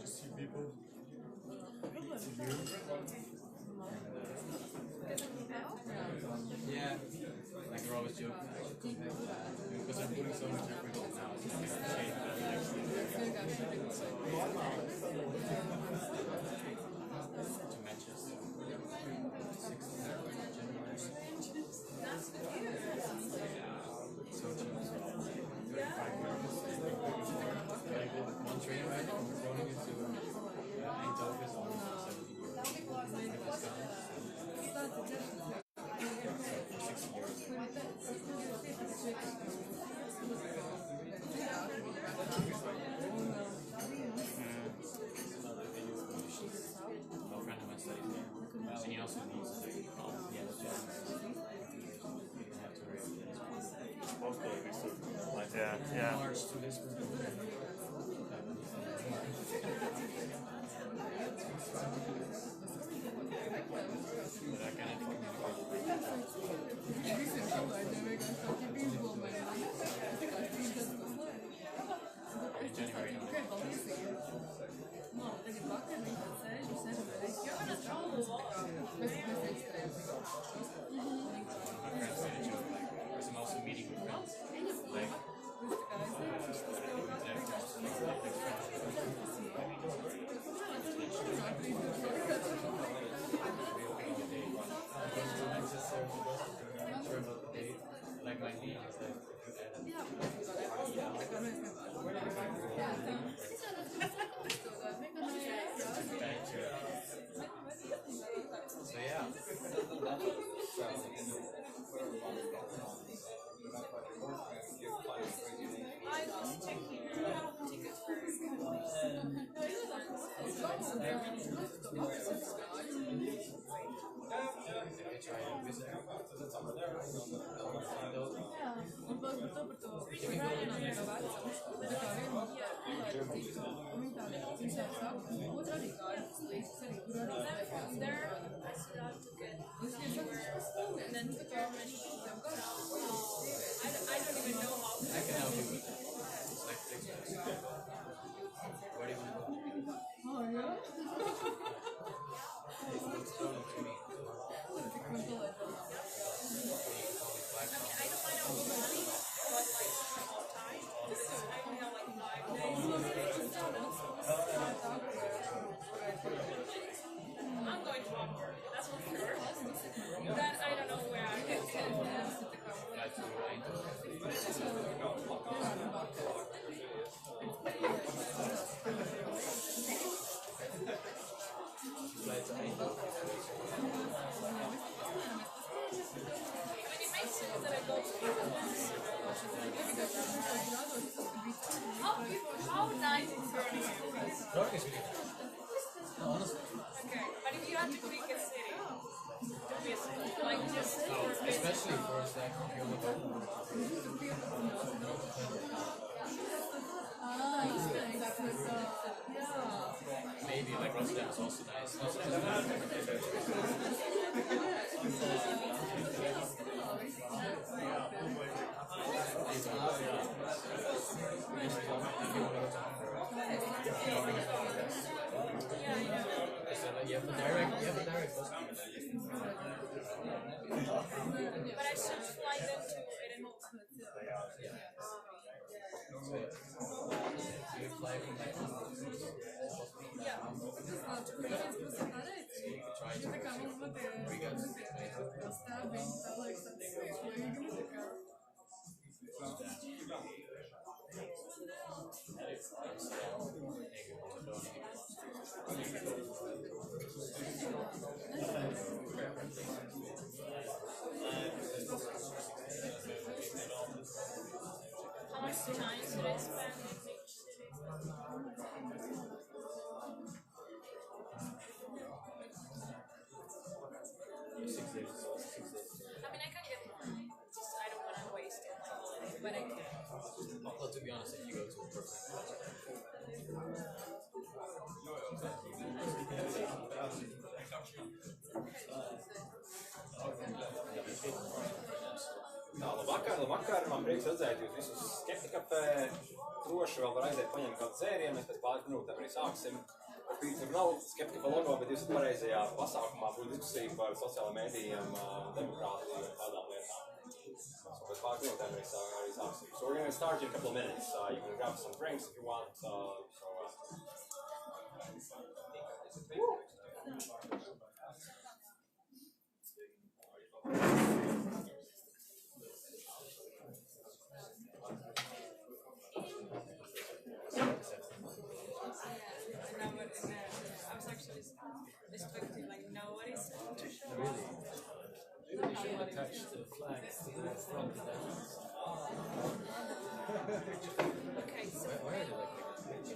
Just see people. Yeah, like we're always joking because I'm putting so much effort in now. It's just going to change that to Manchester. 6 so cheap as well. 35 euros. Like one train ride from Groningen to Eindhoven is almost 70 euros. A friend of mine studies there, and he also needs the end of January. He doesn't have to worry about this. Yeah. March to Lisbon. But I cannot in January. I'm also meeting with friends. Like, like my knee is like so yeah. I was checking tickets for from there, I stood out to get anywhere and then to Germany. I don't even know how. I can help you with that. It's like 6 months. Where do you want to go? Oh, yeah? It's going to me. I don't mind all the money, but like all time. I only have like 5 days. I'm going to Hamburg, that's for sure. Then I don't know where I can send them. Flight to Eindhoven. Flight to Eindhoven. It makes sense that I go to how nice is Groningen? Groningen is really nice. No, honestly. Okay, but if you had to pick a city to visit, like just for Especially for a second, you're the maybe like Rotterdam is also nice. You have a direct bus. but I should fly them to Edinburgh. You fly from like Yeah. you could try to Riga to Labvakar, man prieks redzēt jūs visus SkeptiCafe. Droši vēl var aiziet paņemt kādu dzērienu, mēs pēc pāris minūtēm arī sāksim. Tur nav SkeptiCafe logo, bet jūs pareizajā pasākumā būs diskusija par sociālajiem mēdījiem, demokrātiju un tādām lietām. So pēc pāris minūtēm arī sāksim. So we're going to start in a couple of minutes. You can grab some drinks if you want. I was actually expecting like nobody's to show Really? up. They should attach the flags to the front of the house. Okay, so Why are they like they say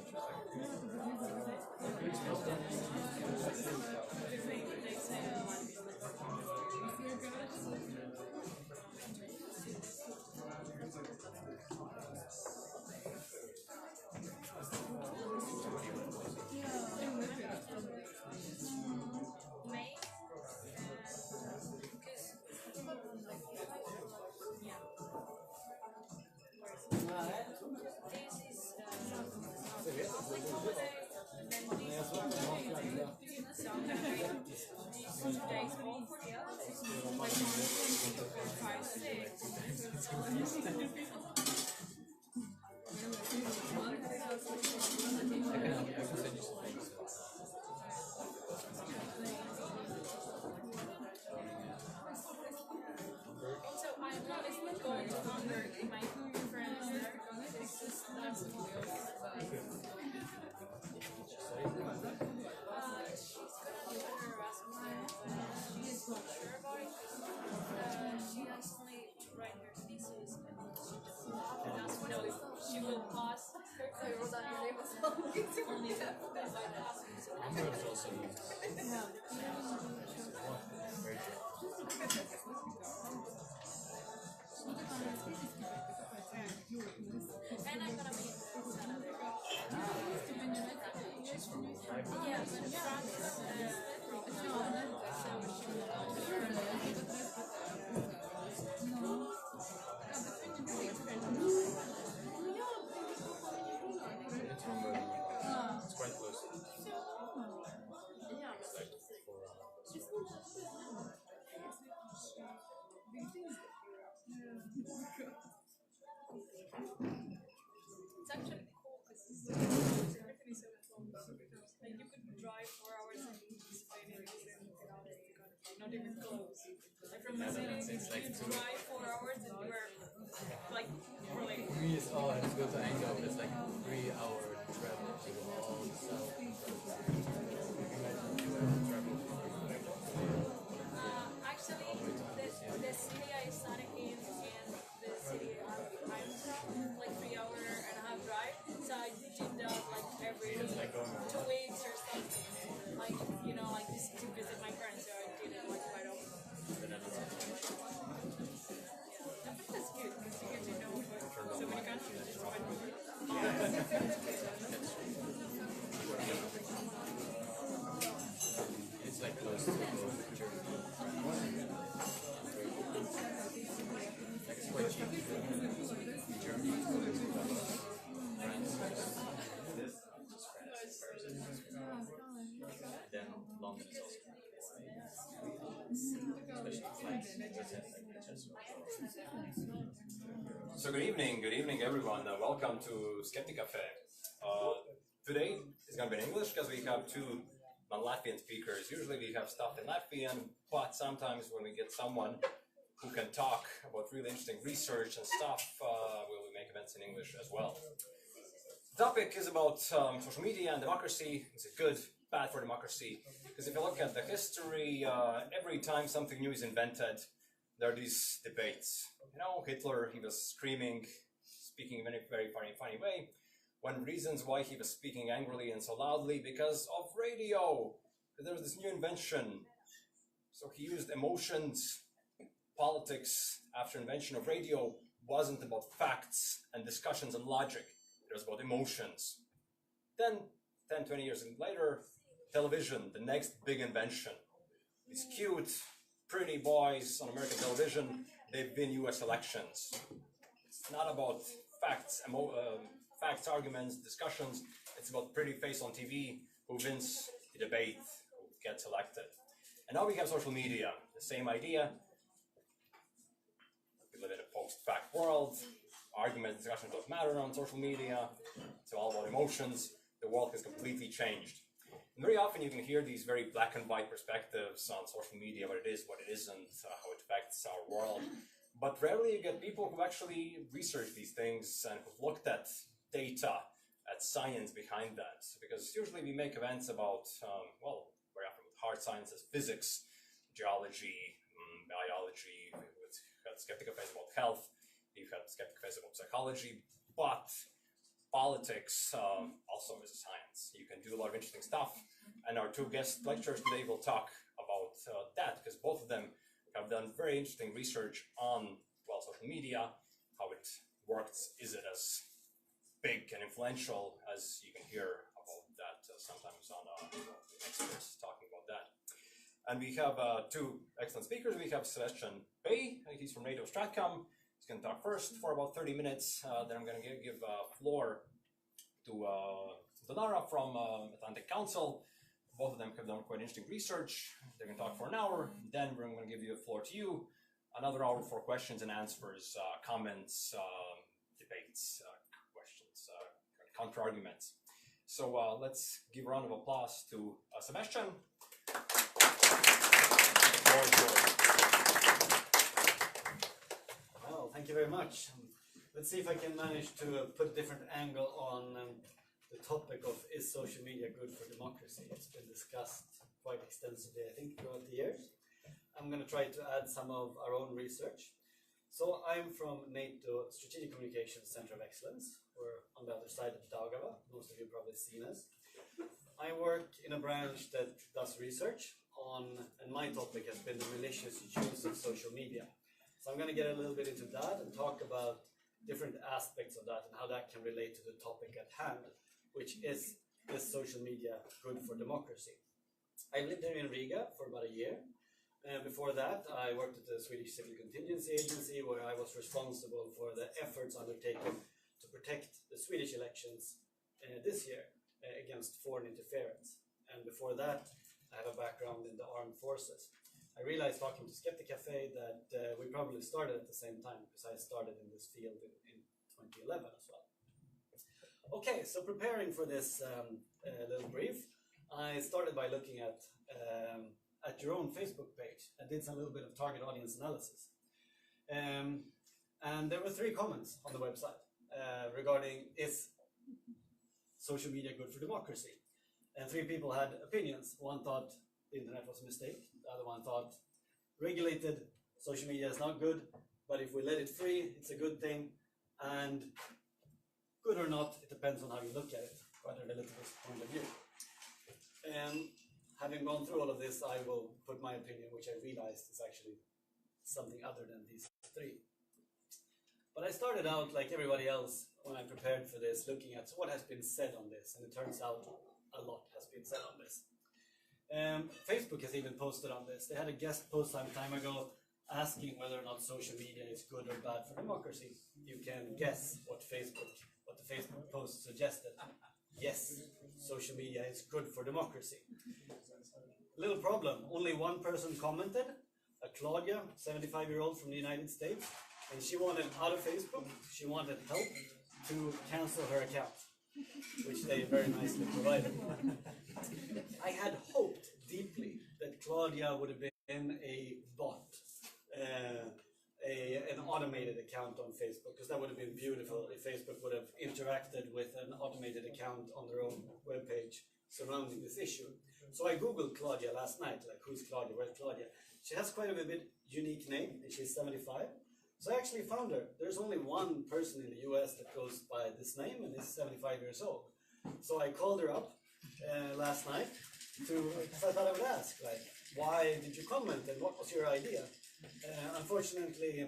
it's actually cool because everything is so close. Like you could drive 4 hours and Spain and not even close. Like from the city, you drive 4 hours and you are like really. For me, it's all I have to go to Eindhoven. It's like 3-hour travel to all the south. Actually, the city I studied in the city I'm from, like 3.5-hour drive. So I did that like every 2 weeks or something. Like, you know, like just to visit my friends. So I did it like quite often. Yeah, I think that's good because you get to know so many countries just by It's like close to Germany. Like it's quite cheap. Germany, France, and then London is also especially flights. So good evening everyone. Welcome to SkeptiCafe. Today is going to be in English because we have two non-Latvian speakers. Usually we have stuff in Latvian, but sometimes when we get someone who can talk about really interesting research and stuff, we'll make events in English as well. The topic is about social media and democracy. Is it good, bad for democracy? Because if you look at the history, every time something new is invented, there are these debates. You know, Hitler, he was screaming, speaking in a very funny way. One reasons why he was speaking angrily and so loudly, because of radio. There was this new invention. So he used emotions. Politics, after invention of radio, wasn't about facts and discussions and logic. It was about emotions. Then, 10, 20 years later, television, the next big invention. These cute, pretty boys on American television, they win US elections. It's not about facts, facts, arguments, discussions. It's about pretty face on TV, who wins the debate, who gets elected. And now we have social media, the same idea. We live in a post-fact world. Arguments, discussions don't matter on social media. It's all about emotions. The world has completely changed. And very often you can hear these very black and white perspectives on social media, what it is, what it isn't, how it affects our world. But rarely you get people who actually research these things and who've looked at data, at science behind that. Because usually we make events about, well, very often with hard sciences, physics, geology, biology. We've got SkeptiCafe about health. We've had SkeptiCafe about psychology. But politics also is a science. You can do a lot of interesting stuff. And our two guest lecturers today will talk about that, because both of them have done very interesting research on, well, social media, how it works. Is it as big and influential as you can hear about that sometimes on experts talking about that. And we have two excellent speakers. We have Sebastian, he's from NATO Stratcom. He's going to talk first for about 30 minutes. Then I'm going to give floor to Donara from Atlantic Council. Both of them have done quite interesting research. They're going to talk for an hour. Then we're going to give you the floor to you. Another hour for questions and answers, comments, debates, questions, counter-arguments. So let's give a round of applause to Sebastian. Well, thank you very much. Let's see if I can manage to put a different angle on the topic of, is social media good for democracy? It's been discussed quite extensively, I think, throughout the years. I'm going to try to add some of our own research. So I'm from NATO Strategic Communications Center of Excellence. We're on the other side of Daugava. Most of you have probably seen us. I work in a branch that does research on, and my topic has been the malicious use of social media. So I'm going to get a little bit into that and talk about different aspects of that and how that can relate to the topic at hand, which is social media good for democracy? I lived here in Riga for about a year. Before that, I worked at the Swedish Civil Contingency Agency, where I was responsible for the efforts undertaken to protect the Swedish elections this year against foreign interference. And before that, I have a background in the armed forces. I realized talking to SkeptiCafe that we probably started at the same time, because I started in this field in 2011 as well. Okay, so preparing for this little brief, I started by looking at your own Facebook page. I did some little bit of target audience analysis. And there were 3 comments on the website regarding, is social media good for democracy? And 3 people had opinions. One thought the internet was a mistake. The other one thought regulated social media is not good, but if we let it free, it's a good thing. And good or not, it depends on how you look at it, quite a relativist point of view. Having gone through all of this, I will put my opinion, which I realized is actually something other than these 3. But I started out, like everybody else, when I prepared for this, looking at what has been said on this, and it turns out a lot has been said on this. Facebook has even posted on this. They had a guest post some time ago asking whether or not social media is good or bad for democracy. You can guess what the Facebook post suggested. Yes, social media is good for democracy. Little problem, only one person commented, a Claudia, 75-year-old from the United States, and she wanted out of Facebook. She wanted help to cancel her account, which they very nicely provided. I had hoped deeply that Claudia would have been a bot, an automated account on Facebook, because that would have been beautiful if Facebook would have interacted with an automated account on their own webpage surrounding this issue. So I googled Claudia last night, like, who's Claudia, where's Claudia? She has quite a bit unique name, and she's 75. So I actually found her. There's only one person in the US that goes by this name and is 75 years old. So I called her up last night because I thought I would ask, like, why did you comment and what was your idea? Unfortunately,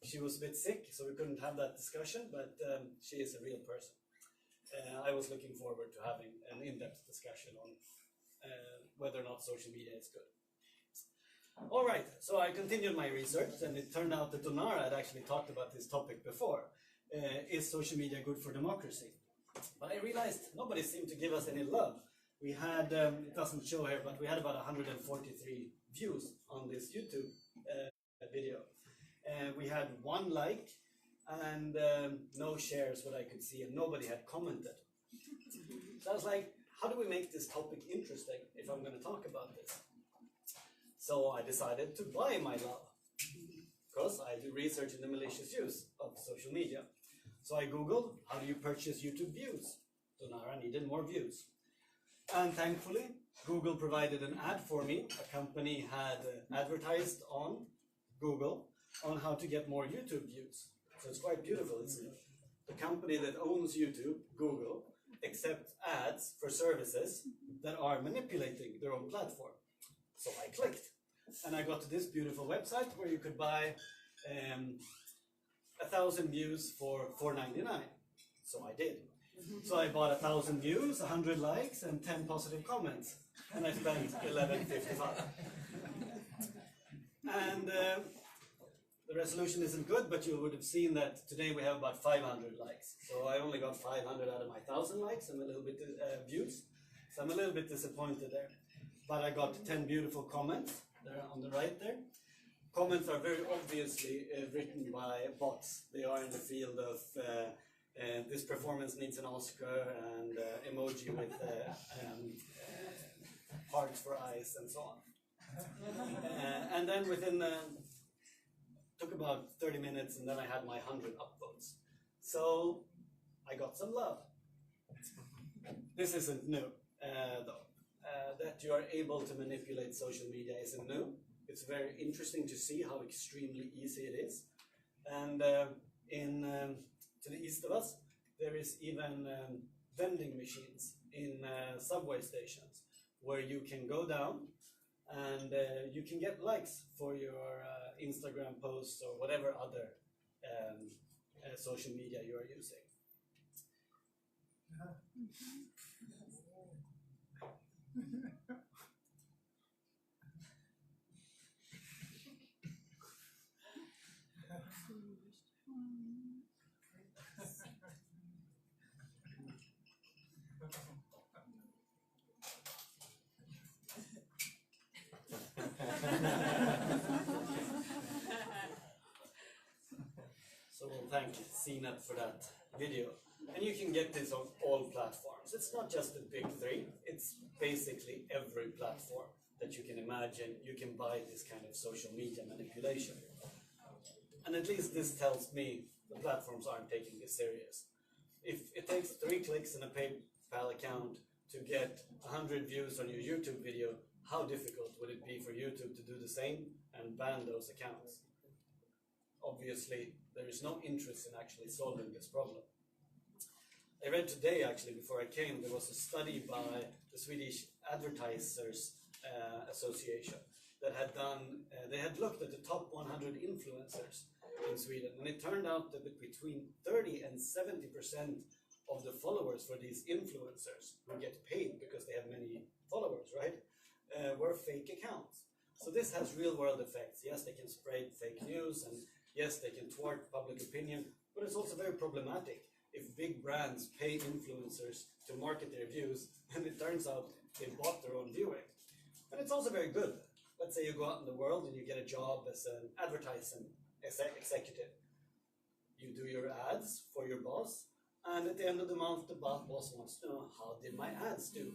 she was a bit sick, so we couldn't have that discussion, but she is a real person. I was looking forward to having an in-depth discussion on whether or not social media is good. All right, so I continued my research, and it turned out that Donara had actually talked about this topic before. Is social media good for democracy? But I realized nobody seemed to give us any love. We had, it doesn't show here, but we had about 143 views on this YouTube video. We had 1 like and no shares, what I could see, and nobody had commented. So I was like, how do we make this topic interesting if I'm going to talk about this? So I decided to buy my love, because I do research in the malicious use of social media. So I Googled, how do you purchase YouTube views? Donara needed more views. And thankfully, Google provided an ad for me. A company had advertised on Google on how to get more YouTube views. So it's quite beautiful, isn't it? The company that owns YouTube, Google, accepts ads for services that are manipulating their own platform. So I clicked, and I got to this beautiful website where you could buy 1,000 views for $4.99. So I did. So I bought 1,000 views, 100 likes, and 10 positive comments, and I spent $11.55. And the resolution isn't good, but you would have seen that today we have about 500 likes. So I only got 500 out of my 1,000 likes and a little bit views. So I'm a little bit disappointed there. But I got 10 beautiful comments there on the right there. Comments are very obviously written by bots. They are in the field of this performance needs an Oscar, and emoji with hearts for eyes and so on. And then within took about 30 minutes, and then I had my 100 upvotes. So I got some love. This isn't new, though. That you are able to manipulate social media isn't new. It's very interesting to see how extremely easy it is. And to the east of us, there is even vending machines in subway stations where you can go down and you can get likes for your Instagram posts or whatever other social media you are using. So we'll thank CNET for that video. And you can get this on all platforms. It's not just the big 3, it's basically every platform that you can imagine. You can buy this kind of social media manipulation. And at least this tells me the platforms aren't taking this serious. If it takes 3 clicks in a PayPal account to get 100 views on your YouTube video, how difficult would it be for YouTube to do the same and ban those accounts? Obviously, there is no interest in actually solving this problem. I read today, actually, before I came, there was a study by the Swedish Advertisers Association that had done, they had looked at the top 100 influencers in Sweden, and it turned out that between 30 and 70% of the followers for these influencers who get paid because they have many followers, right, were fake accounts. So this has real-world effects. Yes, they can spread fake news, and yes, they can thwart public opinion, but it's also very problematic if big brands pay influencers to market their views, and it turns out they bought their own viewing. And it's also very good. Let's say you go out in the world and you get a job as an advertising executive. You do your ads for your boss, and at the end of the month, the boss wants to know, how did my ads do?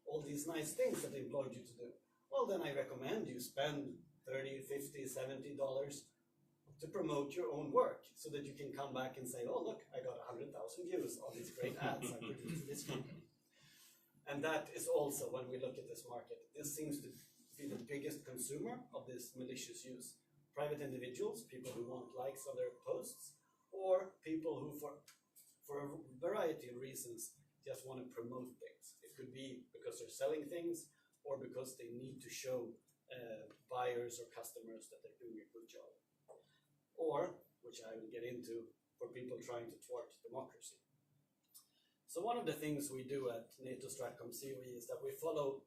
All these nice things that they employed you to do. Well, then I recommend you spend $30, $50, $70 to promote your own work, so that you can come back and say, oh look, I got 100,000 views on these great ads I produced for this company. And that is also, when we look at this market, this seems to be the biggest consumer of this malicious use. Private individuals, people who want likes on their posts, or people who for a variety of reasons just want to promote things. It could be because they're selling things, or because they need to show buyers or customers that they're doing a good job. Or, which I will get into, for people trying to thwart democracy. So one of the things we do at NATO Stratcom COE is that we follow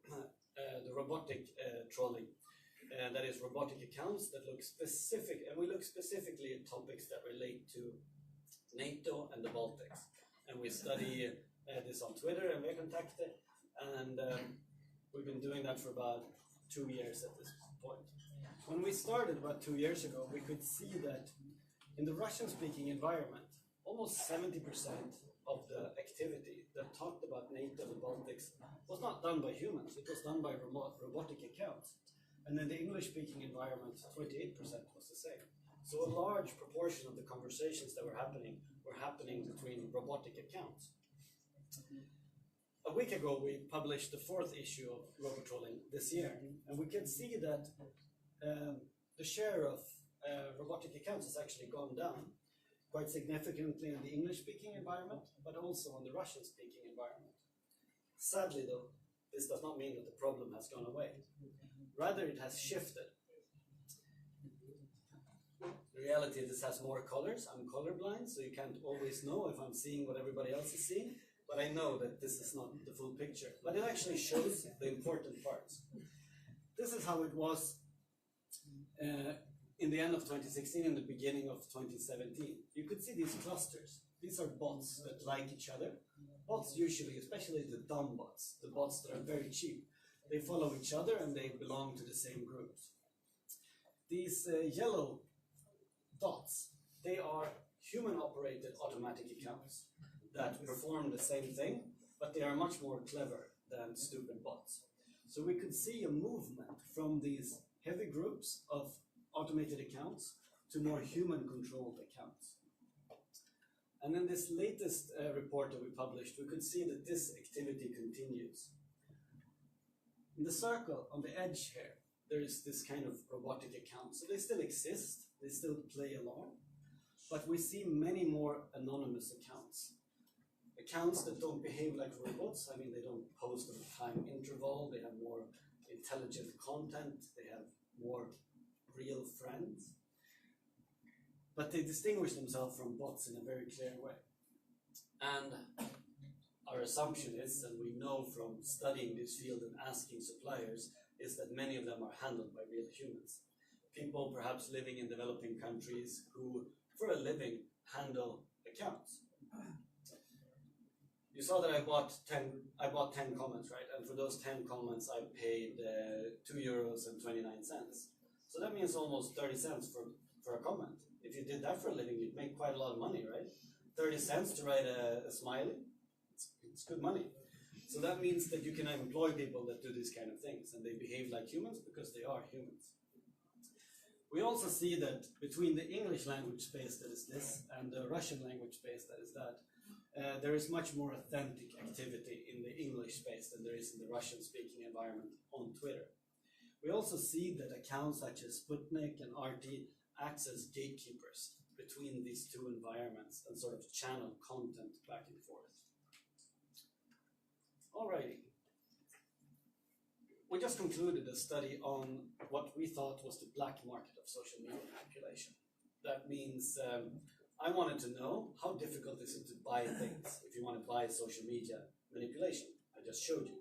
the robotic trolling that is robotic accounts that look specific, and we look specifically at topics that relate to NATO and the Baltics. And we study this on Twitter and Kontakte, and we've been doing that for about 2 years at this point. When we started about 2 years ago, we could see that in the Russian-speaking environment, almost 70% of the activity that talked about NATO and the Baltics was not done by humans, it was done by robotic accounts. And in the English-speaking environment, 28% was the same. So a large proportion of the conversations that were happening between robotic accounts. A week ago, we published the 4th issue of Robotrolling this year, and we can see that the share of robotic accounts has actually gone down quite significantly in the English-speaking environment, but also in the Russian-speaking environment. Sadly, though, this does not mean that the problem has gone away. Rather, it has shifted. In reality, this has more colors. I'm colorblind, so you can't always know if I'm seeing what everybody else is seeing, but I know that this is not the full picture. But it actually shows the important parts. This is how it was in the end of 2016 and the beginning of 2017. You could see these clusters. These are bots that like each other. Bots usually, especially the dumb bots, the bots that are very cheap, they follow each other and they belong to the same groups. These yellow dots, they are human-operated automatic accounts that perform the same thing, but they are much more clever than stupid bots. So we could see a movement from these heavy groups of automated accounts to more human-controlled accounts. And in this latest report that we published, we could see that this activity continues. In the circle on the edge here, there is this kind of robotic account. So they still exist, they still play along, but we see many more anonymous accounts. Accounts that don't behave like robots. I mean, they don't post on a time interval, they have more intelligent content, they have more real friends. But they distinguish themselves from bots in a very clear way. And our assumption is, and we know from studying this field and asking suppliers, is that many of them are handled by real humans. People perhaps living in developing countries who, for a living, handle accounts. You saw that I bought 10 comments, right? And for those 10 comments, I paid €2.29. So that means almost 30 cents for a comment. If you did that for a living, you'd make quite a lot of money, right? 30 cents to write a smiley, it's good money. So that means that you can employ people that do these kind of things, and they behave like humans because they are humans. We also see that between the English language space that is this and the Russian language space that is that, there is much more authentic activity in the English space than there is in the Russian-speaking environment on Twitter. We also see that accounts such as Sputnik and RT acts as gatekeepers between these two environments and sort of channel content back and forth. Alrighty. We just concluded a study on what we thought was the black market of social media manipulation. That means I wanted to know how difficult is it to buy things if you want to buy social media manipulation. I just showed you.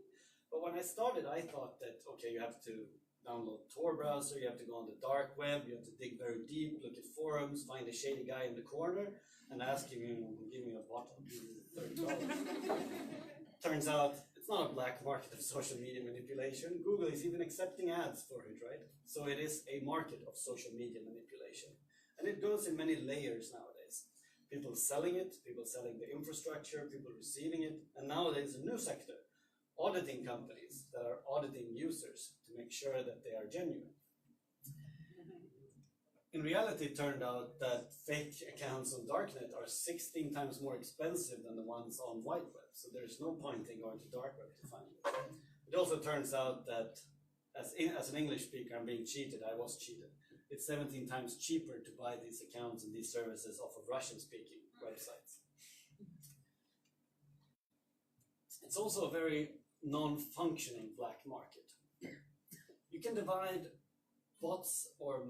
But when I started, I thought that, okay, you have to download Tor browser, you have to go on the dark web, you have to dig very deep, look at forums, find a shady guy in the corner, and ask him, give me a bottle, $30. Turns out, it's not a black market of social media manipulation. Google is even accepting ads for it, right? So it is a market of social media manipulation. And it goes in many layers nowadays. People selling it, people selling the infrastructure, people receiving it, and nowadays a new sector, auditing companies that are auditing users to make sure that they are genuine. In reality, it turned out that fake accounts on Darknet are 16 times more expensive than the ones on White Web, so there's no point in going to Dark Web to find it. It also turns out that as an English speaker, I'm being cheated. I was cheated. It's 17 times cheaper to buy these accounts and these services off of Russian-speaking websites. It's also a very non-functioning black market. You can divide bots or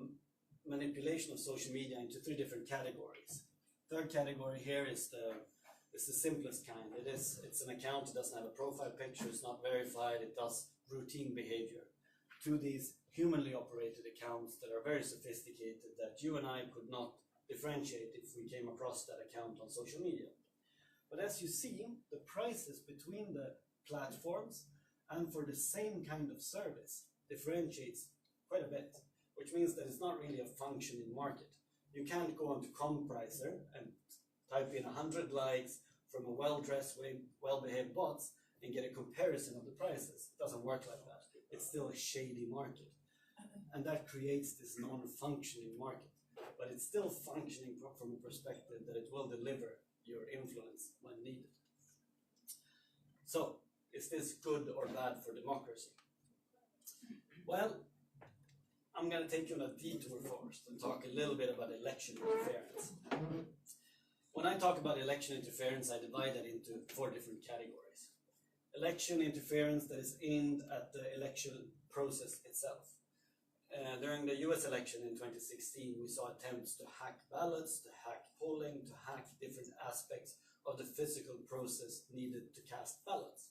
manipulation of social media into 3 different categories. Third category here is the simplest kind. It's an account that doesn't have a profile picture, it's not verified, it does routine behavior. To these humanly operated accounts that are very sophisticated that you and I could not differentiate if we came across that account on social media. But as you see, the prices between the platforms and for the same kind of service differentiates quite a bit, which means that it's not really a functioning market. You can't go onto Compricer and type in 100 likes from a well-dressed, well-behaved bots and get a comparison of the prices. It doesn't work like that. It's still a shady market. And that creates this non-functioning market. But it's still functioning from a perspective that it will deliver your influence when needed. So, is this good or bad for democracy? Well, I'm going to take you on a detour first and talk a little bit about election interference. When I talk about election interference, I divide that into 4 different categories. Election interference that is aimed at the election process itself. During the US election in 2016, we saw attempts to hack ballots, to hack polling, to hack different aspects of the physical process needed to cast ballots.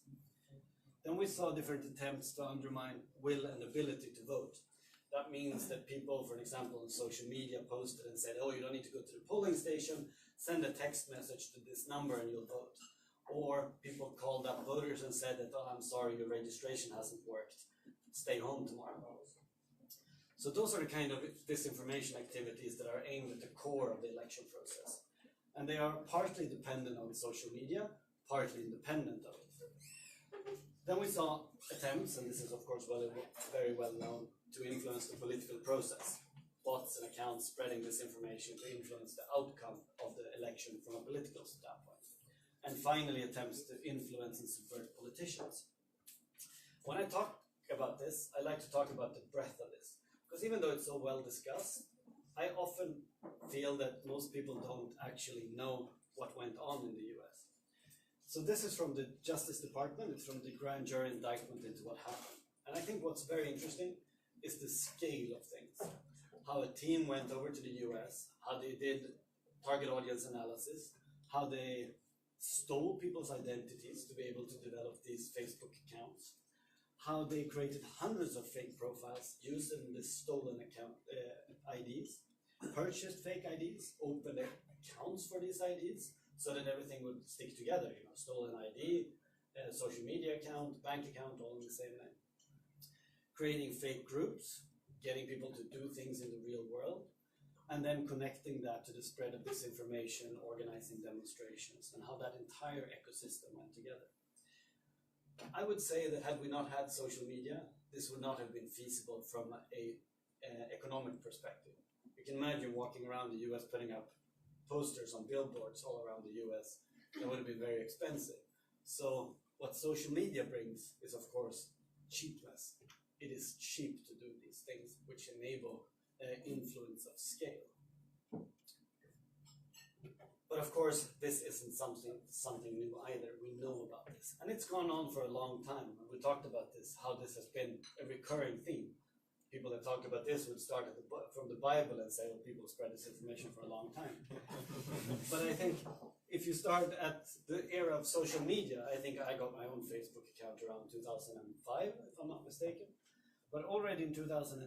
Then we saw different attempts to undermine will and ability to vote. That means that people, for example, on social media posted and said, oh, you don't need to go to the polling station, send a text message to this number and you'll vote. Or people called up voters and said that, oh, I'm sorry, your registration hasn't worked, stay home tomorrow. So those are the kind of disinformation activities that are aimed at the core of the election process. And they are partly dependent on social media, partly independent of it. Then we saw attempts, and this is of course very well known, to influence the political process. Bots and accounts spreading disinformation to influence the outcome of the election from a political standpoint. And finally, attempts to influence and subvert politicians. When I talk about this, I like to talk about the breadth of this. Because even though it's so well discussed, I often feel that most people don't actually know what went on in the US. So this is from the Justice Department, it's from the grand jury indictment into what happened. And I think what's very interesting is the scale of things. How a team went over to the US, how they did target audience analysis, how they stole people's identities to be able to develop these Facebook accounts, how they created hundreds of fake profiles using the stolen account IDs, purchased fake IDs, opened accounts for these IDs so that everything would stick together. You know, stolen ID, social media account, bank account, all in the same name. Creating fake groups, getting people to do things in the real world, and then connecting that to the spread of disinformation, organizing demonstrations, and how that entire ecosystem went together. I would say that had we not had social media, this would not have been feasible from an economic perspective. You can imagine walking around the US putting up posters on billboards all around the US. That would have been very expensive. So what social media brings is, of course, cheapness. It is cheap to do these things, which enable influence of scale. But of course, this isn't something new either. We know about this. And it's gone on for a long time. We talked about this, how this has been a recurring theme. People that talk about this would start from the Bible and say, well, people spread this information for a long time. But I think if you start at the era of social media, I think I got my own Facebook account around 2005, if I'm not mistaken. But already in 2007,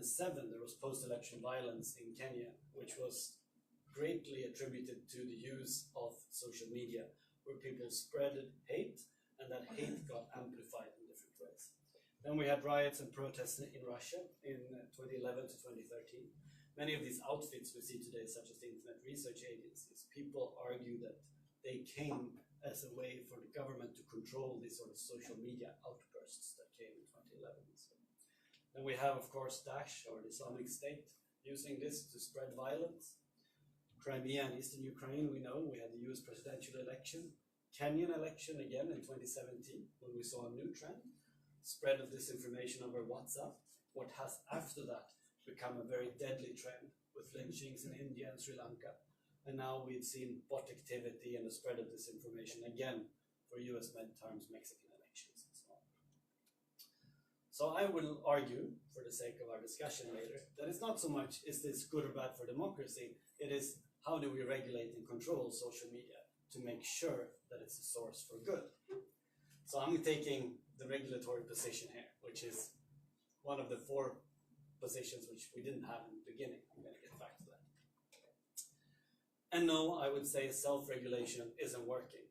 there was post-election violence in Kenya, which was greatly attributed to the use of social media, where people spread hate, and that hate got amplified in different ways. Then we had riots and protests in Russia in 2011 to 2013. Many of these outfits we see today, such as the Internet Research Agencies, people argue that they came as a way for the government to control these sort of social media outbursts that came in 2011. So, then we have, of course, Daesh, or the Islamic State, using this to spread violence. Crimea and Eastern Ukraine, we know, we had the US presidential election. Kenyan election again in 2017, when we saw a new trend, spread of disinformation over WhatsApp. What has after that become a very deadly trend with lynchings in India and Sri Lanka. And now we've seen bot activity and the spread of disinformation again for US midterms, Mexican elections, and so on. So I will argue, for the sake of our discussion later, that it's not so much is this good or bad for democracy, it is how do we regulate and control social media to make sure that it's a source for good. So I'm taking the regulatory position here, which is one of the 4 positions which we didn't have in the beginning. I'm going to get back to that. And no, I would say self-regulation isn't working.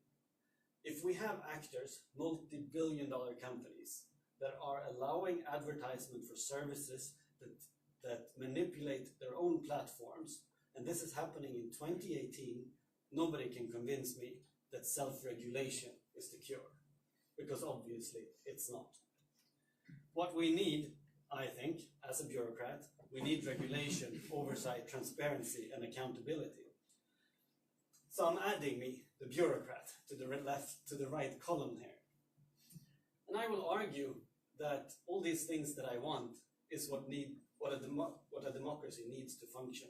If we have actors, multi-billion-dollar companies, that are allowing advertisement for services that manipulate their own platforms, and this is happening in 2018, nobody can convince me that self-regulation is the cure, because obviously it's not. What we need, I think, as a bureaucrat, we need regulation, oversight, transparency, and accountability. So I'm adding me, the bureaucrat, to the left, to the right column here. And I will argue that all these things that I want is what a democracy needs to function.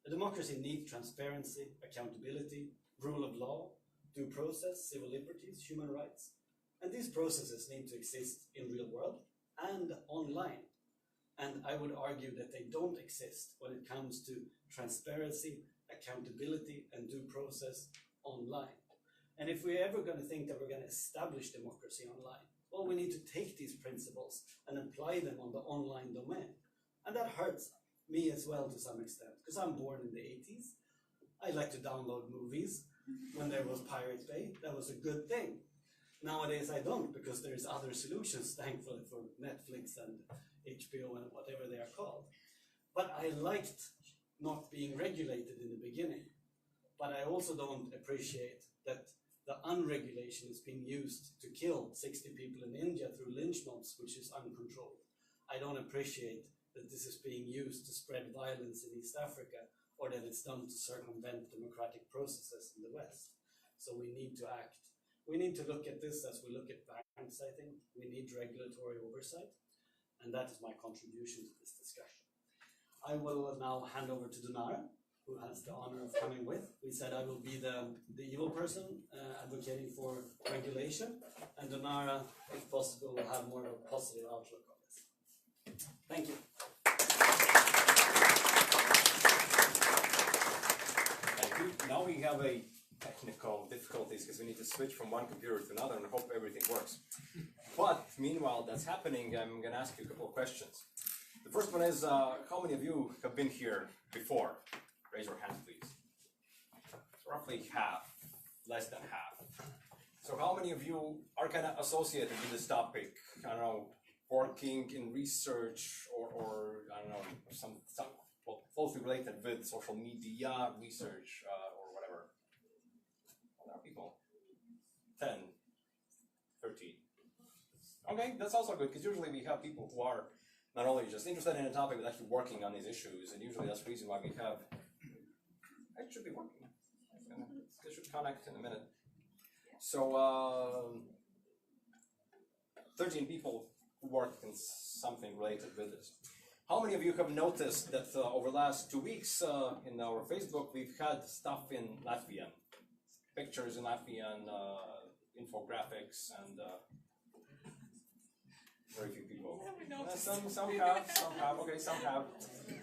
A democracy needs transparency, accountability, rule of law, due process, civil liberties, human rights. And these processes need to exist in real world and online. And I would argue that they don't exist when it comes to transparency, accountability, and due process online. And if we're ever going to think that we're going to establish democracy online, well, we need to take these principles and apply them on the online domain. And that hurts me as well to some extent, because I'm born in the 80s. I like to download movies. When there was Pirate Bay, that was a good thing. Nowadays I don't, because there's other solutions, thankfully, for Netflix and HBO and whatever they are called. But I liked not being regulated in the beginning. But I also don't appreciate that the unregulation is being used to kill 60 people in India through lynch mobs, which is uncontrolled. I don't appreciate that this is being used to spread violence in East Africa, or that it's done to circumvent democratic processes in the West. So we need to act. We need to look at this as we look at banks, I think. We need regulatory oversight, and that is my contribution to this discussion. I will now hand over to Donara, who has the honor of coming with. We said I will be the evil person advocating for regulation, and Donara, if possible, will have more of a positive outlook on this. Thank you. Thank you. Now we have a technical difficulties because we need to switch from one computer to another and hope everything works. But meanwhile that's happening, I'm going to ask you a couple of questions. The first one is, how many of you have been here before? Raise your hand, please. So roughly half, less than half. So how many of you are kind of associated with this topic? I don't know, working in research or I don't know, some well, closely related with social media research or whatever. What are people? 10, 13. Okay, that's also good, because usually we have people who are not only just interested in a topic, but actually working on these issues, and usually that's the reason why we have. I should be working. They should connect in a minute. So 13 people who work in something related with this. How many of you have noticed that over the last 2 weeks in our Facebook we've had stuff in Latvian, pictures in Latvian, infographics, and very few people. Some have, okay, some have.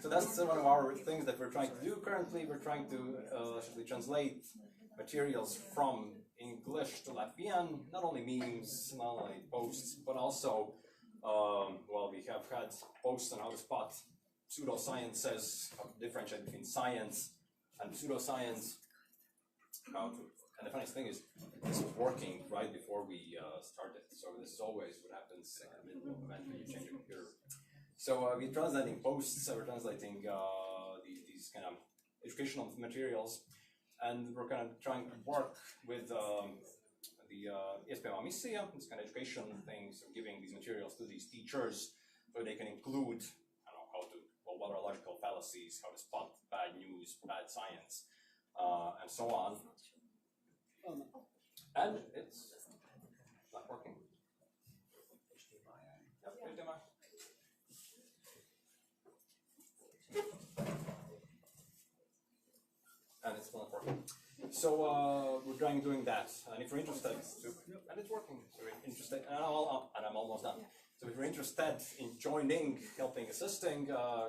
So that's one of our things that we're trying to do currently. We're trying to actually translate materials from English to Latvian, not only memes, not only posts, but also, well, we have had posts on how to spot pseudosciences, how to differentiate between science and pseudoscience, how to. And the funniest thing is, this was working right before we started. So this is always what happens in the middle of an event when you change a computer. So we're translating posts, we're translating these kind of educational materials, and we're kind of trying to work with the iespējamā misija, this kind of education things, so giving these materials to these teachers so they can include, I don't know, how to, well, what are logical fallacies, how to spot bad news, bad science, and so on. And it's not working. Yep, HDMI. And it's not working. So we're doing that. And if you're interested, and it's working. So we're interested, and I'm almost done. So if you're interested in joining, helping, assisting,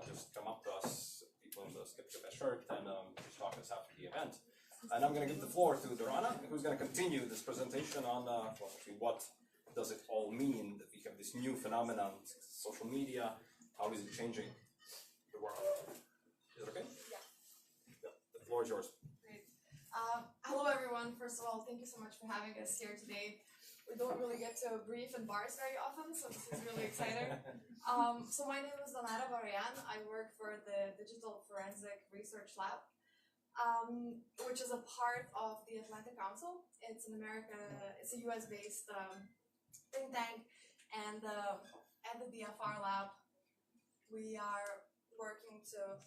just come up to us, people in the SkeptiCafe shirt, and just talk to us after the event. And I'm going to give the floor to Donara, who's going to continue this presentation on well, actually what does it all mean that we have this new phenomenon, social media, how is it changing the world. Is it okay? Yeah. The floor is yours. Great. Hello everyone. First of all, thank you so much for having us here today. We don't really get to brief in bars very often, so this is really exciting. So my name is Donara Barojan. I work for the Digital Forensic Research Lab, which is a part of the Atlantic Council. It's an it's a US-based think tank, and at the DFRLab, we are working to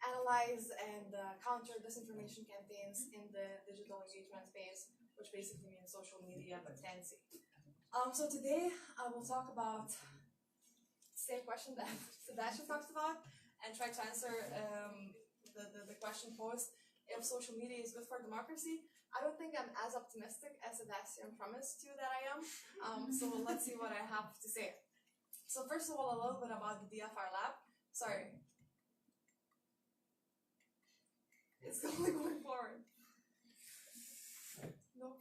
analyze and counter disinformation campaigns in the digital engagement space, which basically means social media but fancy. So today I will talk about the same question that Sebastian talked about and try to answer the question posed: if social media is good for democracy. I don't think I'm as optimistic as Sebastian promised you that I am. So let's see what I have to say. So first of all, a little bit about the DFRLab. Sorry. It's only going forward. No.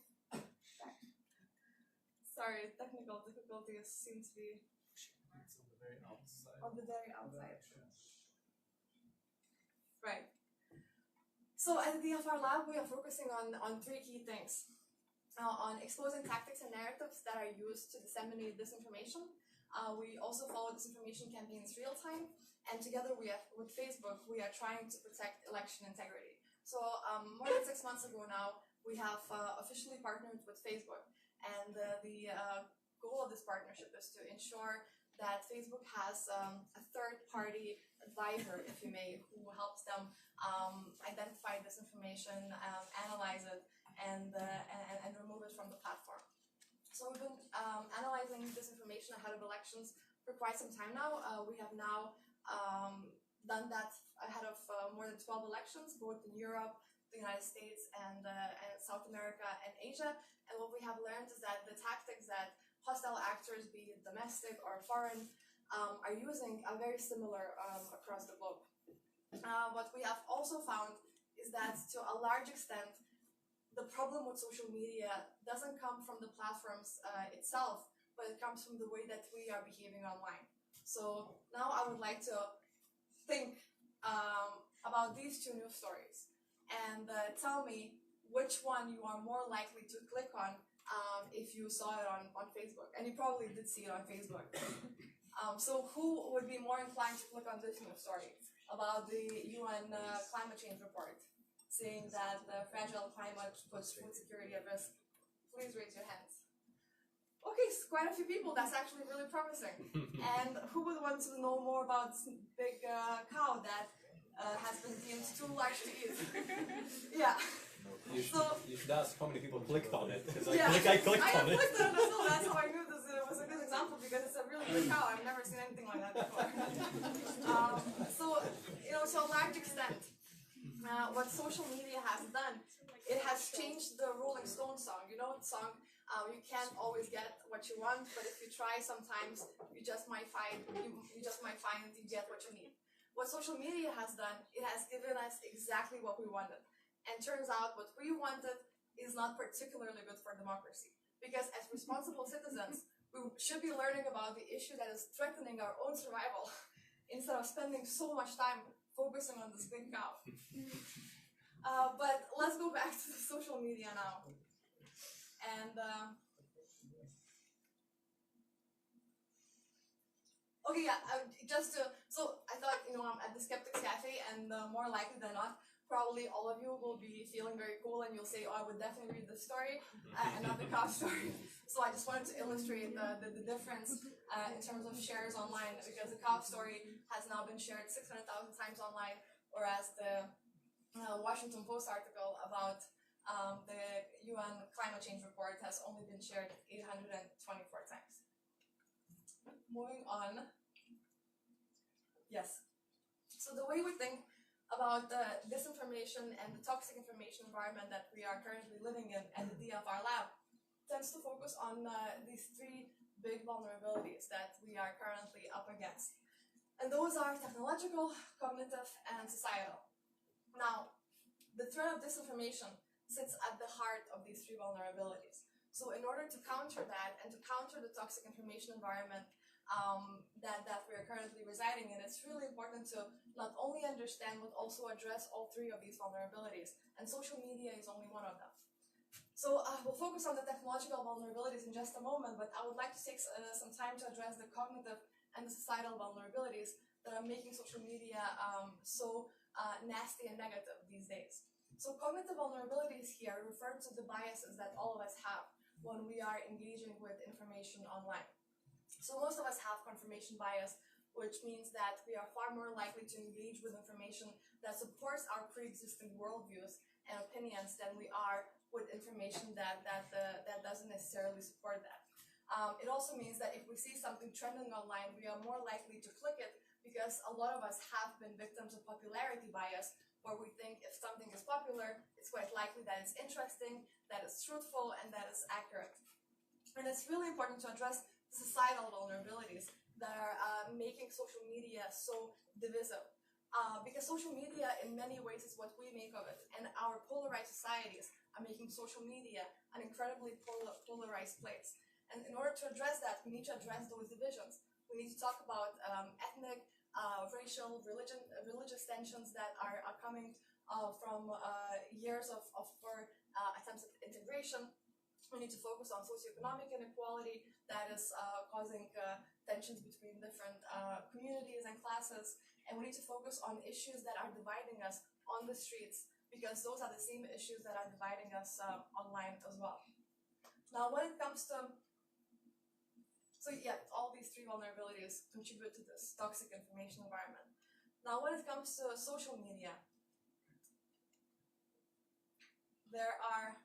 Sorry, technical difficulties seem to be It's on the very outside. on the very outside. Right. So at the DFRLab, we are focusing on three key things. On exposing tactics and narratives that are used to disseminate disinformation. We also follow disinformation campaigns real time, and together with Facebook, we are trying to protect election integrity. So more than 6 months ago now, we have officially partnered with Facebook, and the goal of this partnership is to ensure that Facebook has a third-party advisor, if you may, who helps them identify disinformation, analyze it, and remove it from the platform. So we've been analyzing disinformation ahead of elections for quite some time now. We have now done that ahead of more than 12 elections, both in Europe, the United States, and South America and Asia. And what we have learned is that the tactics that hostile actors, be it domestic or foreign, are using are very similar across the globe. What we have also found is that to a large extent, the problem with social media doesn't come from the platforms itself, but it comes from the way that we are behaving online. So now I would like to think about these two news stories and tell me which one you are more likely to click on if you saw it on Facebook. And you probably did see it on Facebook. So who would be more inclined to click on this news story about the UN climate change report, saying that the fragile climate puts food security at risk? Please raise your hands. Okay, so quite a few people. That's actually really promising. And who would want to know more about big cow that has been deemed too large to eat? Yeah. You should ask how many people clicked on it, because Yeah. I clicked I on it. clicked on it as well. That's how I knew this was a good example, because it's a really big cow. I've never seen anything like that before. So, to a large extent, what social media has done, it has changed the Rolling Stones song. You know the song, you can't always get what you want, but if you try sometimes, you just might find you get what you need. What social media has done, it has given us exactly what we wanted. And turns out what we wanted is not particularly good for democracy. Because as responsible citizens, we should be learning about the issue that is threatening our own survival instead of spending so much time focusing on this big cow. But let's go back to the social media now. And okay, yeah, so I thought, I'm at the SkeptiCafe, and more likely than not, probably all of you will be feeling very cool, and you'll say, oh, I would definitely read this story, and not the cow story. So I just wanted to illustrate the difference in terms of shares online, because the cow story has now been shared 600,000 times online, whereas the Washington Post article about the UN climate change report has only been shared 824 times. Moving on. Yes. So the way we think about the disinformation and the toxic information environment that we are currently living in at the DFRLab tends to focus on these three big vulnerabilities that we are currently up against. And those are technological, cognitive, and societal. Now, the threat of disinformation sits at the heart of these three vulnerabilities. So in order to counter that and to counter the toxic information environment, that we're currently residing in, it's really important to not only understand but also address all three of these vulnerabilities. And social media is only one of them. So we'll focus on the technological vulnerabilities in just a moment, but I would like to take some time to address the cognitive and the societal vulnerabilities that are making social media so nasty and negative these days. So cognitive vulnerabilities here refer to the biases that all of us have when we are engaging with information online. So most of us have confirmation bias, which means that we are far more likely to engage with information that supports our pre-existing worldviews and opinions than we are with information that doesn't necessarily support that. It also means that if we see something trending online, we are more likely to click it because a lot of us have been victims of popularity bias, where we think if something is popular, it's quite likely that it's interesting, that it's truthful, and that it's accurate. And it's really important to address societal vulnerabilities that are making social media so divisive. Because social media in many ways is what we make of it, and our polarized societies are making social media an incredibly polarized place. And in order to address that, we need to address those divisions. We need to talk about ethnic, racial, religious tensions that are coming from years of attempts at integration. We need to focus on socioeconomic inequality that is causing tensions between different communities and classes. And we need to focus on issues that are dividing us on the streets, because those are the same issues that are dividing us online as well. Now, when it comes to all these three vulnerabilities contribute to this toxic information environment. Now, when it comes to social media, there are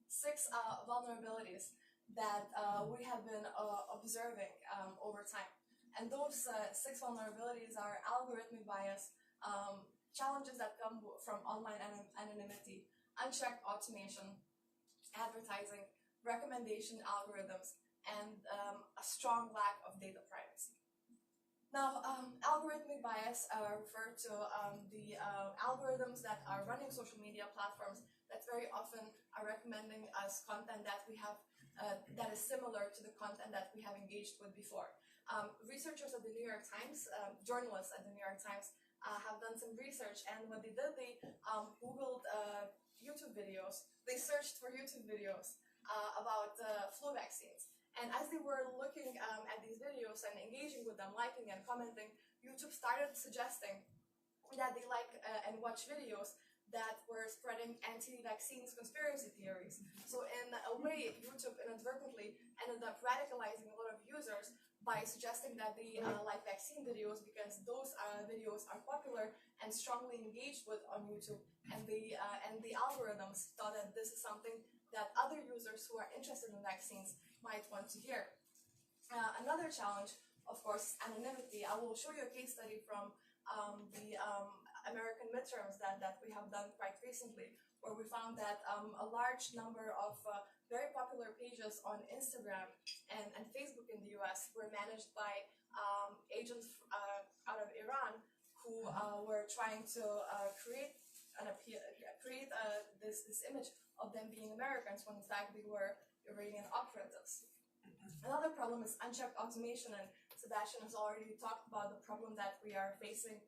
6 vulnerabilities that we have been observing over time. And those 6 vulnerabilities are algorithmic bias, challenges that come from online anonymity, unchecked automation, advertising, recommendation algorithms, and a strong lack of data privacy. Now, algorithmic bias refer to the algorithms that are running social media platforms that very often are recommending us content that we have that is similar to the content that we have engaged with before. Researchers at the New York Times, journalists at the New York Times, have done some research, and what they did, they Googled YouTube videos. They searched for YouTube videos about flu vaccines. And as they were looking at these videos and engaging with them, liking and commenting, YouTube started suggesting that they like and watch videos that were spreading anti-vaccines conspiracy theories. So in a way, YouTube inadvertently ended up radicalizing a lot of users by suggesting that they like vaccine videos because those videos are popular and strongly engaged with on YouTube. And the algorithms thought that this is something that other users who are interested in vaccines might want to hear. Another challenge, of course, is anonymity. I will show you a case study from the American midterms that we have done quite recently, where we found that a large number of very popular pages on Instagram and Facebook in the US were managed by agents out of Iran who were trying to create this image of them being Americans when in fact they were Iranian operatives. Another problem is unchecked automation, and Sebastian has already talked about the problem that we are facing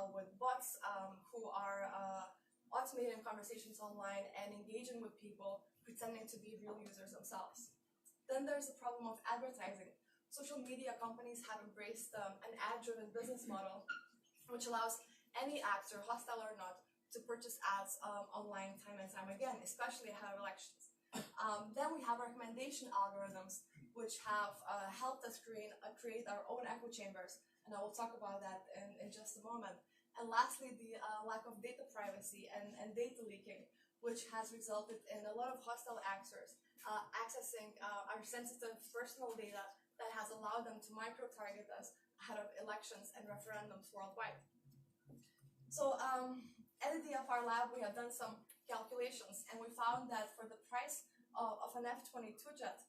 with bots who are automating conversations online and engaging with people pretending to be real users themselves. Then there's the problem of advertising. Social media companies have embraced an ad-driven business model, which allows any actor, hostile or not, to purchase ads online time and time again, especially ahead of elections. Then we have recommendation algorithms, which have helped us create our own echo chambers, and I will talk about that in just a moment. And lastly, the lack of data privacy and data leaking, which has resulted in a lot of hostile actors accessing our sensitive personal data that has allowed them to micro-target us ahead of elections and referendums worldwide. So at the DFRLab, we have done some calculations, and we found that for the price of an F-22 jet,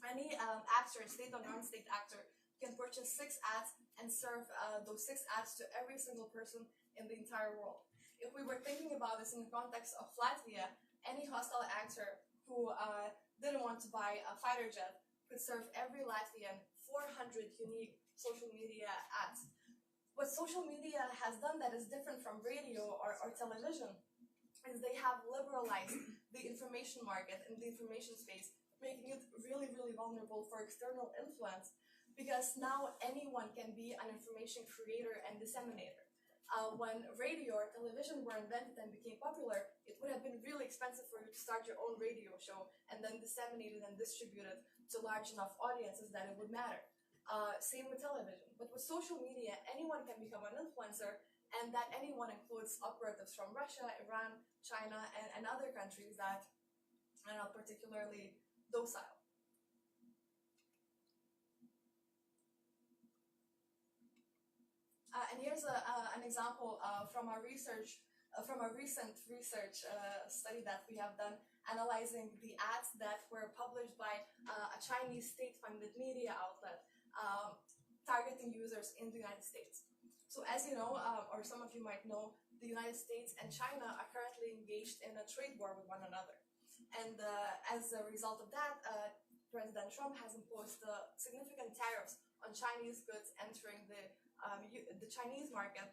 any actor, state or non-state actor, can purchase 6 ads and serve those 6 ads to every single person in the entire world. If we were thinking about this in the context of Latvia, any hostile actor who didn't want to buy a fighter jet could serve every Latvian 400 unique social media ads. What social media has done that is different from radio or television is they have liberalized the information market and the information space, making it really, really vulnerable for external influence, because now anyone can be an information creator and disseminator. When radio or television were invented and became popular, it would have been really expensive for you to start your own radio show and then disseminate it and distribute it to large enough audiences that it would matter. Same with television. But with social media, anyone can become an influencer, and that anyone includes operatives from Russia, Iran, China, and other countries that are not particularly docile. And here's an example from our research, from a recent research study that we have done, analyzing the ads that were published by a Chinese state-funded media outlet targeting users in the United States. So as you know, or some of you might know, the United States and China are currently engaged in a trade war with one another. And as a result of that, President Trump has imposed significant tariffs on Chinese goods entering the Chinese market,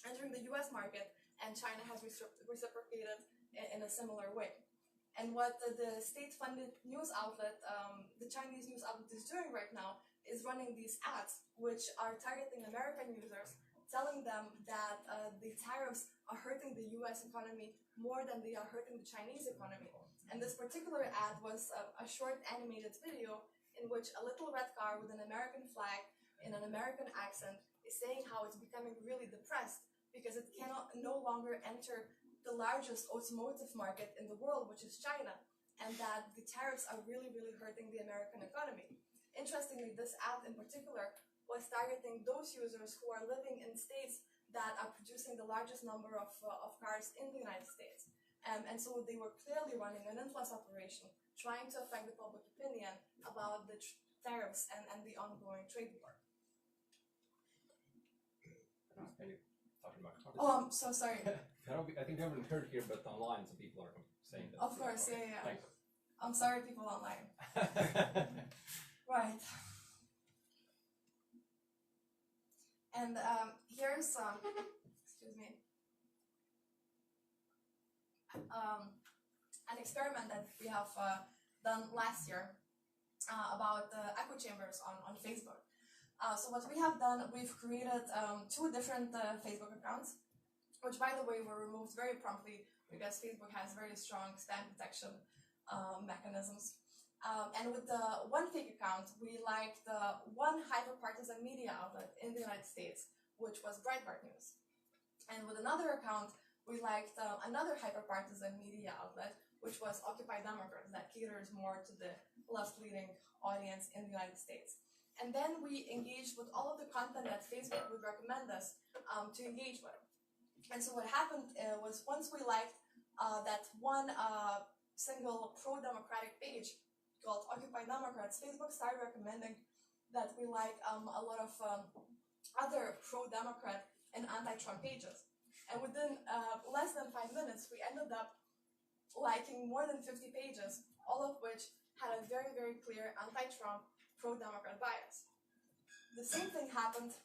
entering the US market, and China has reciprocated in a similar way. And what the state-funded news outlet, the Chinese news outlet, is doing right now is running these ads, which are targeting American users, telling them that the tariffs are hurting the US economy more than they are hurting the Chinese economy. And this particular ad was a short animated video in which a little red car with an American flag in an American accent is saying how it's becoming really depressed because it cannot no longer enter the largest automotive market in the world, which is China, and that the tariffs are really, really hurting the American economy. Interestingly, this ad in particular was targeting those users who are living in states that are producing the largest number of cars in the United States. And so they were clearly running an influence operation, trying to affect the public opinion about the tariffs and the ongoing trade war. Oh, I'm so sorry. I think I haven't heard here, but online some people are saying that. Of course, yeah. Thanks. I'm sorry, people online. Right. And here's excuse me, an experiment that we have done last year about echo chambers on Facebook. So what we have done, we've created 2 different Facebook accounts, which by the way were removed very promptly because Facebook has very strong spam detection mechanisms. And with the one fake account, we liked one hyper-partisan media outlet in the United States, which was Breitbart News. And with another account, we liked another hyper-partisan media outlet, which was Occupy Democrats, that caters more to the left-leaning audience in the United States. And then we engaged with all of the content that Facebook would recommend us to engage with. And so what happened was once we liked that one single pro-democratic page called Occupy Democrats, Facebook started recommending that we like a lot of other pro-Democrat and anti-Trump pages. And within less than 5 minutes, we ended up liking more than 50 pages, all of which had a very, very clear anti-Trump, pro-Democrat bias. The same thing happened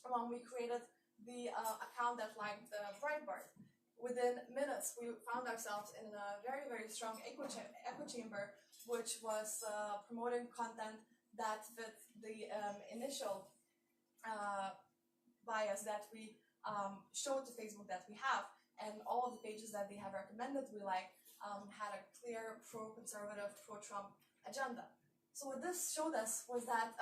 when we created the account that liked Breitbart. Within minutes, we found ourselves in a very, very strong echo chamber, which was promoting content that fit the initial bias that we showed to Facebook that we have, and all of the pages that they have recommended we like had a clear pro-conservative, pro-Trump agenda. So what this showed us was that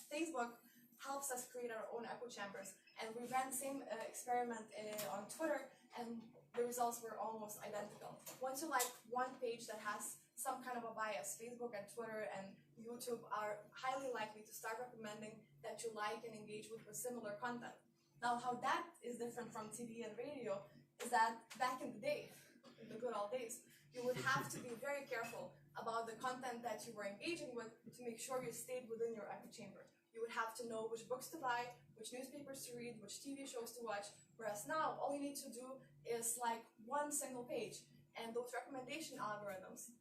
Facebook helps us create our own echo chambers, and we ran the same experiment on Twitter, and the results were almost identical. Once you like one page that has some kind of a bias, Facebook and Twitter and YouTube are highly likely to start recommending that you like and engage with similar content. Now, how that is different from TV and radio is that back in the day, in the good old days, you would have to be very careful about the content that you were engaging with to make sure you stayed within your echo chamber. You would have to know which books to buy, which newspapers to read, which TV shows to watch, whereas now all you need to do is like one single page, and those recommendation algorithms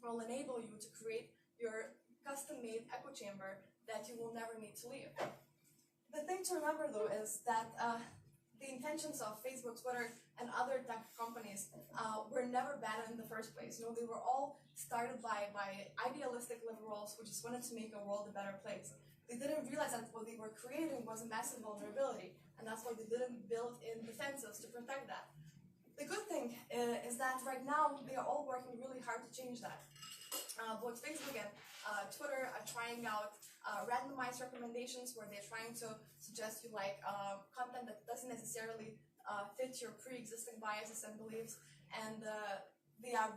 will enable you to create your echo chamber that you will never need to leave. The thing to remember though is that the intentions of Facebook, Twitter, and other tech companies were never bad in the first place. You know, they were all started by idealistic liberals who just wanted to make a world a better place. They didn't realize that what they were creating was a massive vulnerability, and that's why they didn't build in defenses to protect that. The good thing is that right now they are all working really hard to change that. Both Facebook and Twitter are trying out randomized recommendations where they're trying to suggest you like content that doesn't necessarily fit your pre-existing biases and beliefs, and they are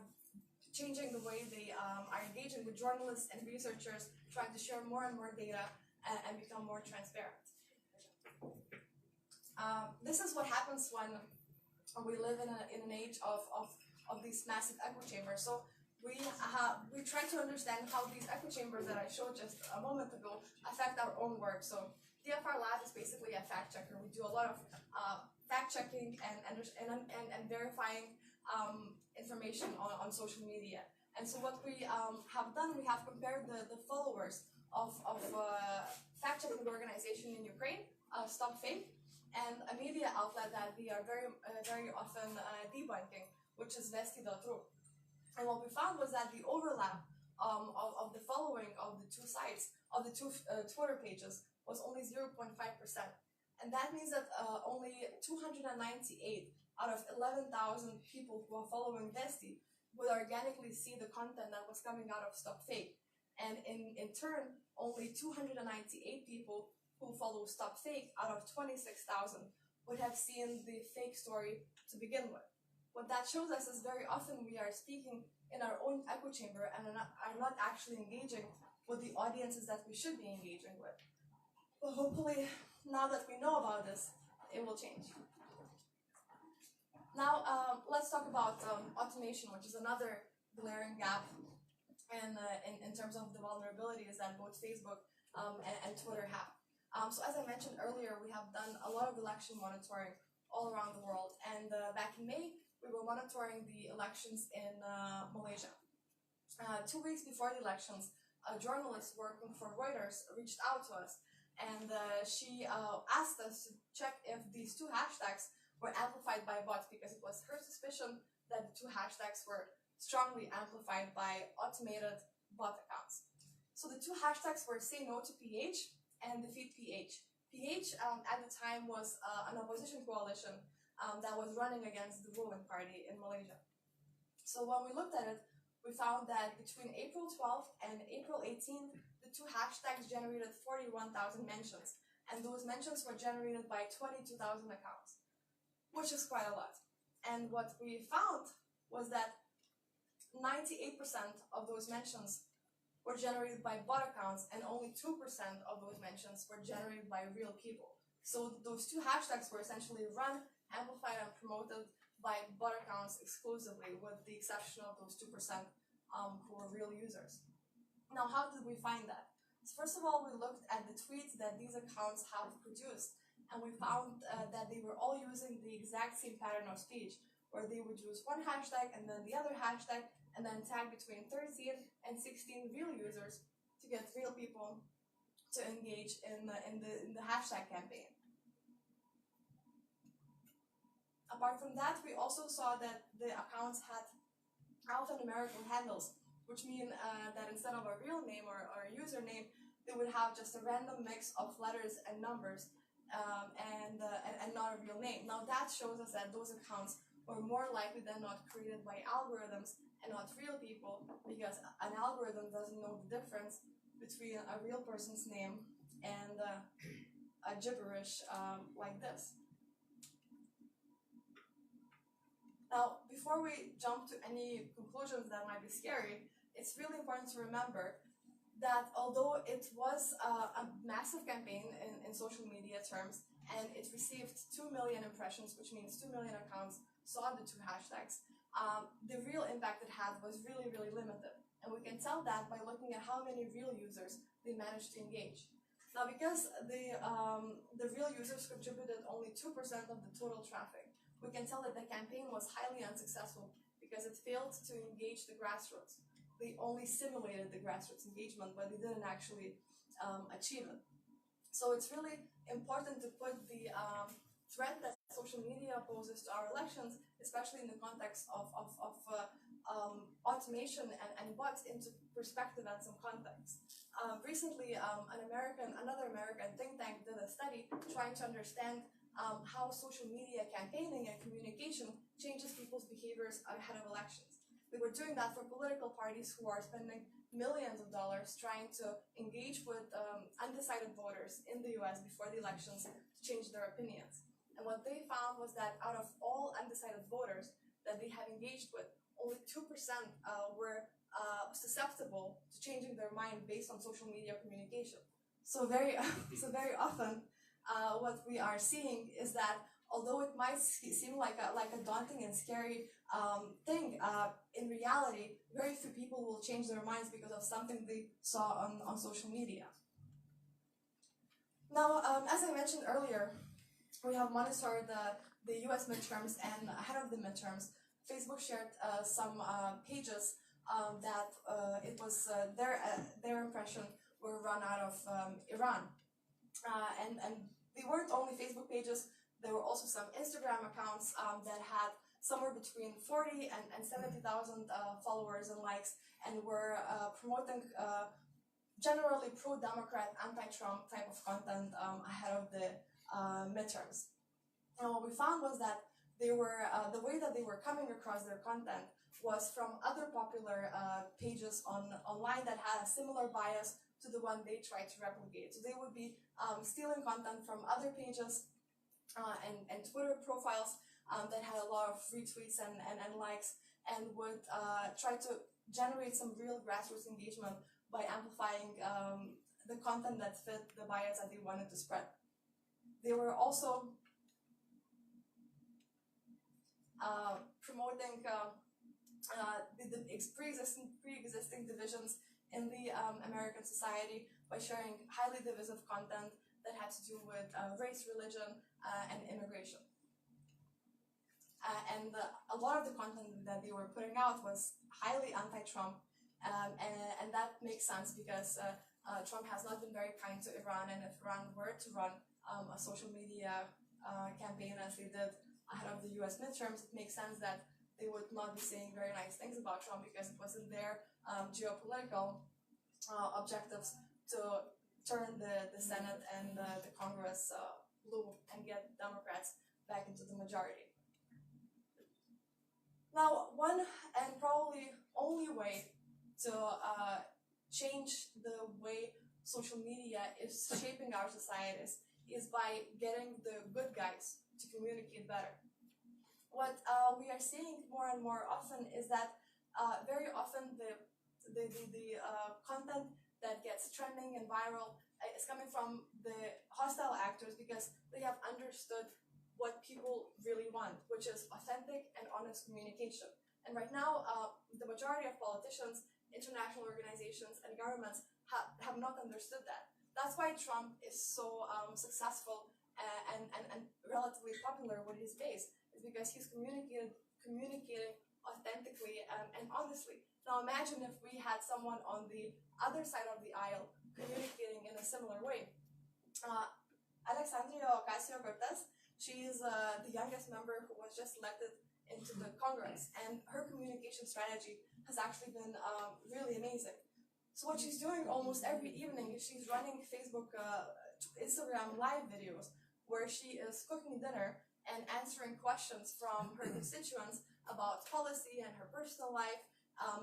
changing the way they are engaging with journalists and researchers, trying to share more and more data and become more transparent. This is what happens when we live in an age of these massive echo chambers. So we try to understand how these echo chambers that I showed just a moment ago affect our own work. So DFRLab is basically a fact checker. We do a lot of fact checking and verifying information on social media. And so what we have done, we have compared the followers of fact checking organization in Ukraine, Stop Fake, and a media outlet that we are very often debunking, which is Vesti.ru. And what we found was that the overlap of the following of the two sites, of the two Twitter pages, was only 0.5%. And that means that only 298 out of 11,000 people who are following Vesti would organically see the content that was coming out of Stop Fake. And in turn, only 298 people who follow Stop Fake out of 26,000 would have seen the fake story to begin with. What that shows us is very often we are speaking in our own echo chamber and are not actually engaging with the audiences that we should be engaging with. But hopefully, now that we know about this, it will change. Now, let's talk about automation, which is another glaring gap in terms of the vulnerabilities that both Facebook and Twitter have. So as I mentioned earlier, we have done a lot of election monitoring all around the world. And back in May, we were monitoring the elections in Malaysia. 2 weeks before the elections, a journalist working for Reuters reached out to us, and she asked us to check if these two hashtags were amplified by bots, because it was her suspicion that the two hashtags were strongly amplified by automated bot accounts. So the two hashtags were Say No to PH and Defeat PH. PH at the time was an opposition coalition that was running against the ruling party in Malaysia. So when we looked at it, we found that between April 12th and April 18th, the two hashtags generated 41,000 mentions, and those mentions were generated by 22,000 accounts, which is quite a lot. And what we found was that 98% of those mentions were generated by bot accounts, and only 2% of those mentions were generated by real people. So those two hashtags were essentially run, amplified, and promoted by bot accounts exclusively, with the exception of those 2% who were real users. Now, how did we find that? So first of all, we looked at the tweets that these accounts have produced, and we found that they were all using the exact same pattern of speech, where they would use one hashtag and then the other hashtag, and then tag between 13 and 16 real users to get real people to engage in the hashtag campaign. Apart from that, we also saw that the accounts had alphanumerical handles, which mean that instead of a real name or a username, they would have just a random mix of letters and numbers and not a real name. Now that shows us that those accounts were more likely than not created by algorithms and not real people, because an algorithm doesn't know the difference between a real person's name and a gibberish like this. Now, before we jump to any conclusions that might be scary, it's really important to remember that although it was a massive campaign in social media terms, and it received 2 million impressions, which means 2 million accounts saw the two hashtags, the real impact it had was really, really limited. And we can tell that by looking at how many real users they managed to engage. Now, because the real users contributed only 2% of the total traffic, we can tell that the campaign was highly unsuccessful because it failed to engage the grassroots. they only simulated the grassroots engagement, but they didn't actually achieve it. So it's really important to put the threat that social media poses to our elections, especially in the context of automation and bots, into perspective and some context. Recently, another American think tank did a study trying to understand how social media campaigning and communication changes people's behaviors ahead of elections. They were doing that for political parties who are spending millions of dollars trying to engage with undecided voters in the US before the elections to change their opinions. And what they found was that out of all undecided voters that they had engaged with, only 2% were susceptible to changing their mind based on social media communication. So very often, what we are seeing is that although it might seem like a daunting and scary thing, in reality, very few people will change their minds because of something they saw on social media. Now, as I mentioned earlier, we have monitored the US midterms, and ahead of the midterms, Facebook shared some pages that it was their impression were run out of Iran. And they weren't only Facebook pages, there were also some Instagram accounts that had somewhere between 40 and 70,000 followers and likes, and were promoting generally pro-Democrat, anti-Trump type of content ahead of the midterms. And what we found was that they were the way that they were coming across their content was from other popular pages online that had a similar bias to the one they tried to replicate. So they would be stealing content from other pages and Twitter profiles that had a lot of retweets and likes, and would try to generate some real grassroots engagement by amplifying the content that fit the bias that they wanted to spread. They were also promoting the pre-existing divisions in the American society by sharing highly divisive content that had to do with race, religion, and immigration. And a lot of the content that they were putting out was highly anti-Trump, and that makes sense because Trump has not been very kind to Iran, and if Iran were to run a social media campaign as they did ahead of the US midterms, it makes sense that they would not be saying very nice things about Trump because it wasn't their geopolitical objectives to turn the Senate and the Congress blue and get Democrats back into the majority. Now, one and probably only way to change the way social media is shaping our societies is by getting the good guys to communicate better. What we are seeing more and more often is that very often the content that gets trending and viral is coming from the hostile actors because they have understood what people really want, which is authentic and honest communication. And right now, the majority of politicians, international organizations, and governments have not understood that. That's why Trump is so successful and relatively popular with his base, is because he's communicating authentically and honestly. Now imagine if we had someone on the other side of the aisle communicating in a similar way. Alexandria Ocasio-Cortez, she is the youngest member who was just elected into the Congress, and her communication strategy has actually been really amazing. So what she's doing almost every evening is she's running Facebook, Instagram live videos where she is cooking dinner and answering questions from her constituents about policy and her personal life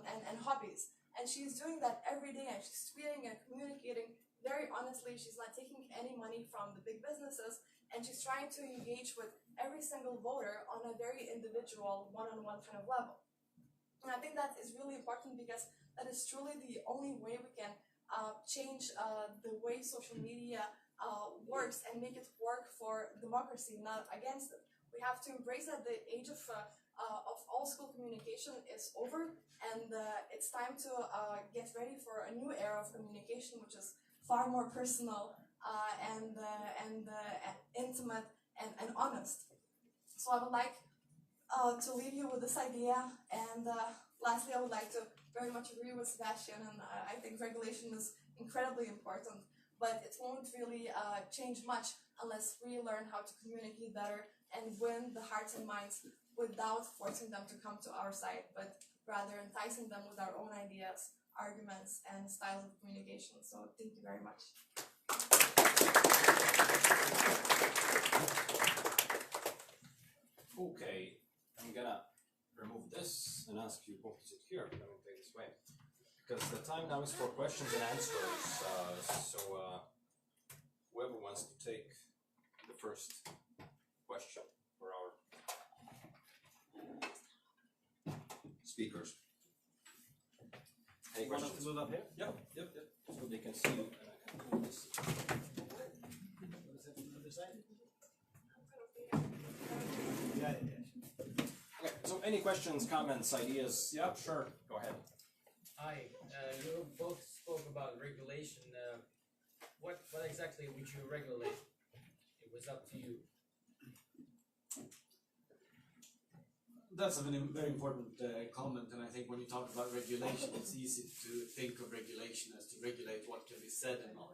and hobbies. And she's doing that every day, and she's tweeting and communicating very honestly. She's not taking any money from the big businesses, and she's trying to engage with every single voter on a very individual, one-on-one kind of level. And I think that is really important because that is truly the only way we can change the way social media works and make it work for democracy, not against it. We have to embrace that the age of all school communication is over, and it's time to get ready for a new era of communication, which is far more personal and intimate and honest. So I would like to leave you with this idea, and lastly, I would like to very much agree with Sebastian, and I think regulation is incredibly important, but it won't really change much unless we learn how to communicate better and win the hearts and minds without forcing them to come to our side, but rather enticing them with our own ideas, arguments, and styles of communication. So thank you very much. Okay, I'm gonna remove this and ask you both to sit here. I'm gonna take this way. Because the time now is for questions and answers. Whoever wants to take the first question for our speakers. Any You want us questions? to move up here? Yep. So they can see you and I can move this. Yeah. Okay, so any questions, comments, ideas? Yeah, sure. Go ahead. Hi, you both spoke about regulation. What exactly would you regulate? It was up to you. That's a very important comment, and I think when you talk about regulation, it's easy to think of regulation as to regulate what can be said and not.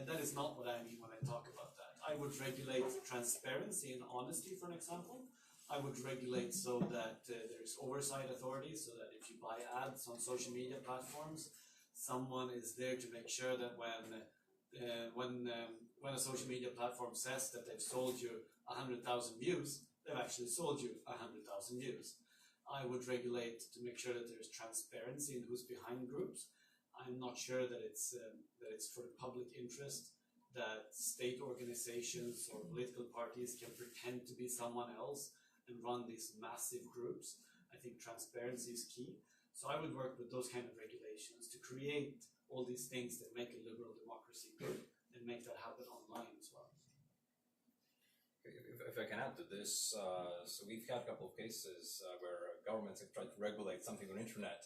That is not what I mean when I talk about that. I would regulate transparency and honesty, for an example. I would regulate so that there's oversight authority, so that if you buy ads on social media platforms, someone is there to make sure that when a social media platform says that they've sold you 100,000 views, they've actually sold you 100,000 views. I would regulate to make sure that there's transparency in who's behind groups. I'm not sure that it's for the public interest that state organizations or political parties can pretend to be someone else and run these massive groups. I think transparency is key. So I would work with those kind of regulations to create all these things that make a liberal democracy good and make that happen online as well. If I can add to this, so we've had a couple of cases where governments have tried to regulate something on the internet.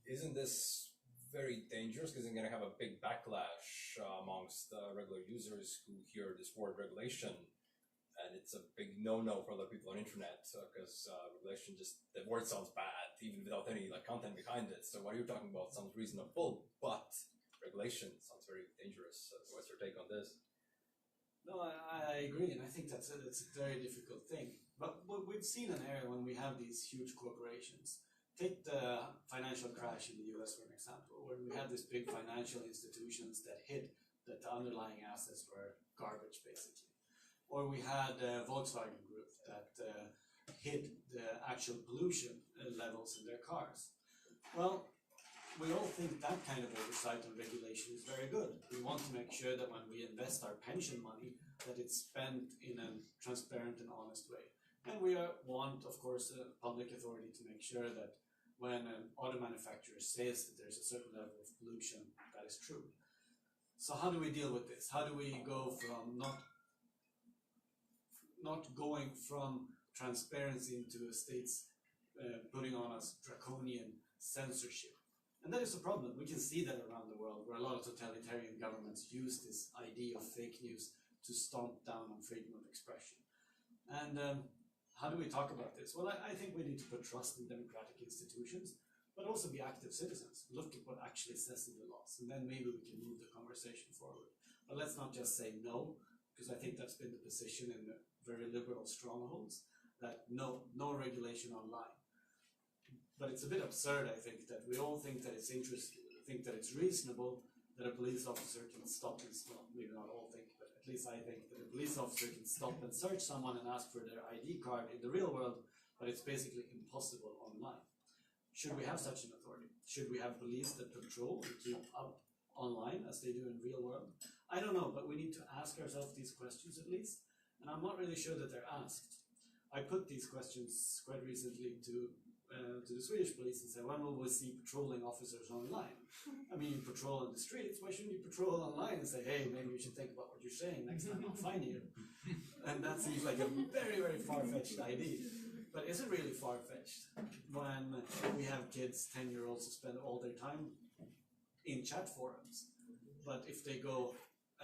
Isn't this very dangerous because you're going to have a big backlash amongst regular users who hear this word regulation, and it's a big no-no for other people on the internet because regulation the word sounds bad even without any content behind it. So what you're talking about sounds reasonable, but regulation sounds very dangerous. So what's your take on this? No, I agree, and I think that's a very difficult thing. But we've seen an area when we have these huge corporations. Take the financial crash in the US, for an example, where we had these big financial institutions that hid that the underlying assets were garbage, basically. Or we had Volkswagen Group that hid the actual pollution levels in their cars. Well, we all think that kind of oversight and regulation is very good. We want to make sure that when we invest our pension money, that it's spent in a transparent and honest way. And we want, of course, a public authority to make sure that when an auto manufacturer says that there's a certain level of pollution, that is true. So how do we deal with this? How do we go from not going from transparency into states putting on us draconian censorship? And that is a problem. We can see that around the world, where a lot of totalitarian governments use this idea of fake news to stomp down on freedom of expression. And how do we talk about this? Well, I think we need to put trust in democratic institutions, but also be active citizens. Look at what actually says in the laws, and then maybe we can move the conversation forward. But let's not just say no, because I think that's been the position in the very liberal strongholds, that no regulation online. But it's a bit absurd, I think, that we all think that it's reasonable that a police officer can stop and, well, maybe not all think, but at least I think that a police officer can stop and search someone and ask for their ID card in the real world, but it's basically impossible online. Should we have such an authority? Should we have police that patrol and keep up online as they do in real world? I don't know, but we need to ask ourselves these questions at least, and I'm not really sure that they're asked. I put these questions quite recently to the Swedish police and say, when will we see patrolling officers online? I mean, you patrol in the streets, why shouldn't you patrol online and say, hey, maybe you should think about what you're saying next time I'll fine you? And that seems like a very, very far-fetched idea. But is it really far-fetched when we have kids, 10-year-olds, who spend all their time in chat forums? But if they go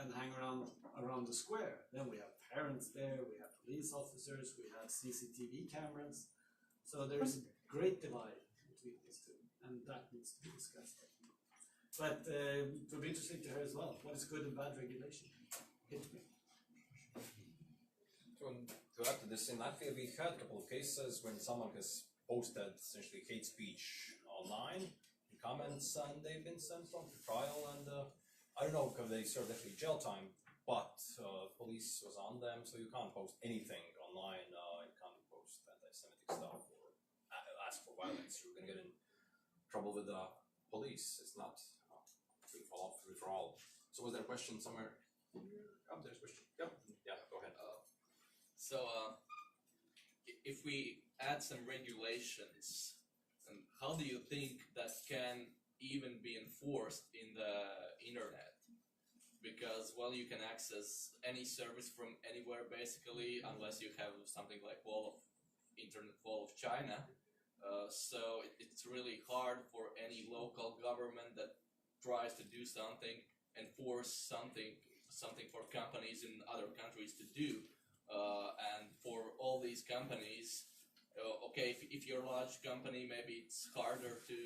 and hang around the square, then we have parents there, we have police officers, we have CCTV cameras. So there's a great divide between these two. and that needs to be discussed. But it would be interesting to hear as well. What is good and bad regulation? Hit me. To add to this, in Latvia we had a couple of cases when someone has posted essentially hate speech online in comments, and they've been sent on to trial, and I don't know if they served actually jail time, but police was on them, so you can't post anything online, you can't post anti-Semitic stuff or ask for violence, you're going to get in trouble with the police. It's not free for all. So was there a question somewhere? Oh, there's a question. Yep. Yeah, go ahead. If we add some regulations, how do you think that can even be enforced in the internet? Because, well, you can access any service from anywhere basically, unless you have something like Internet Wall of China. So it's really hard for any local government that tries to do something and force something for companies in other countries to do. And for all these companies, okay, if you're a large company, maybe it's harder to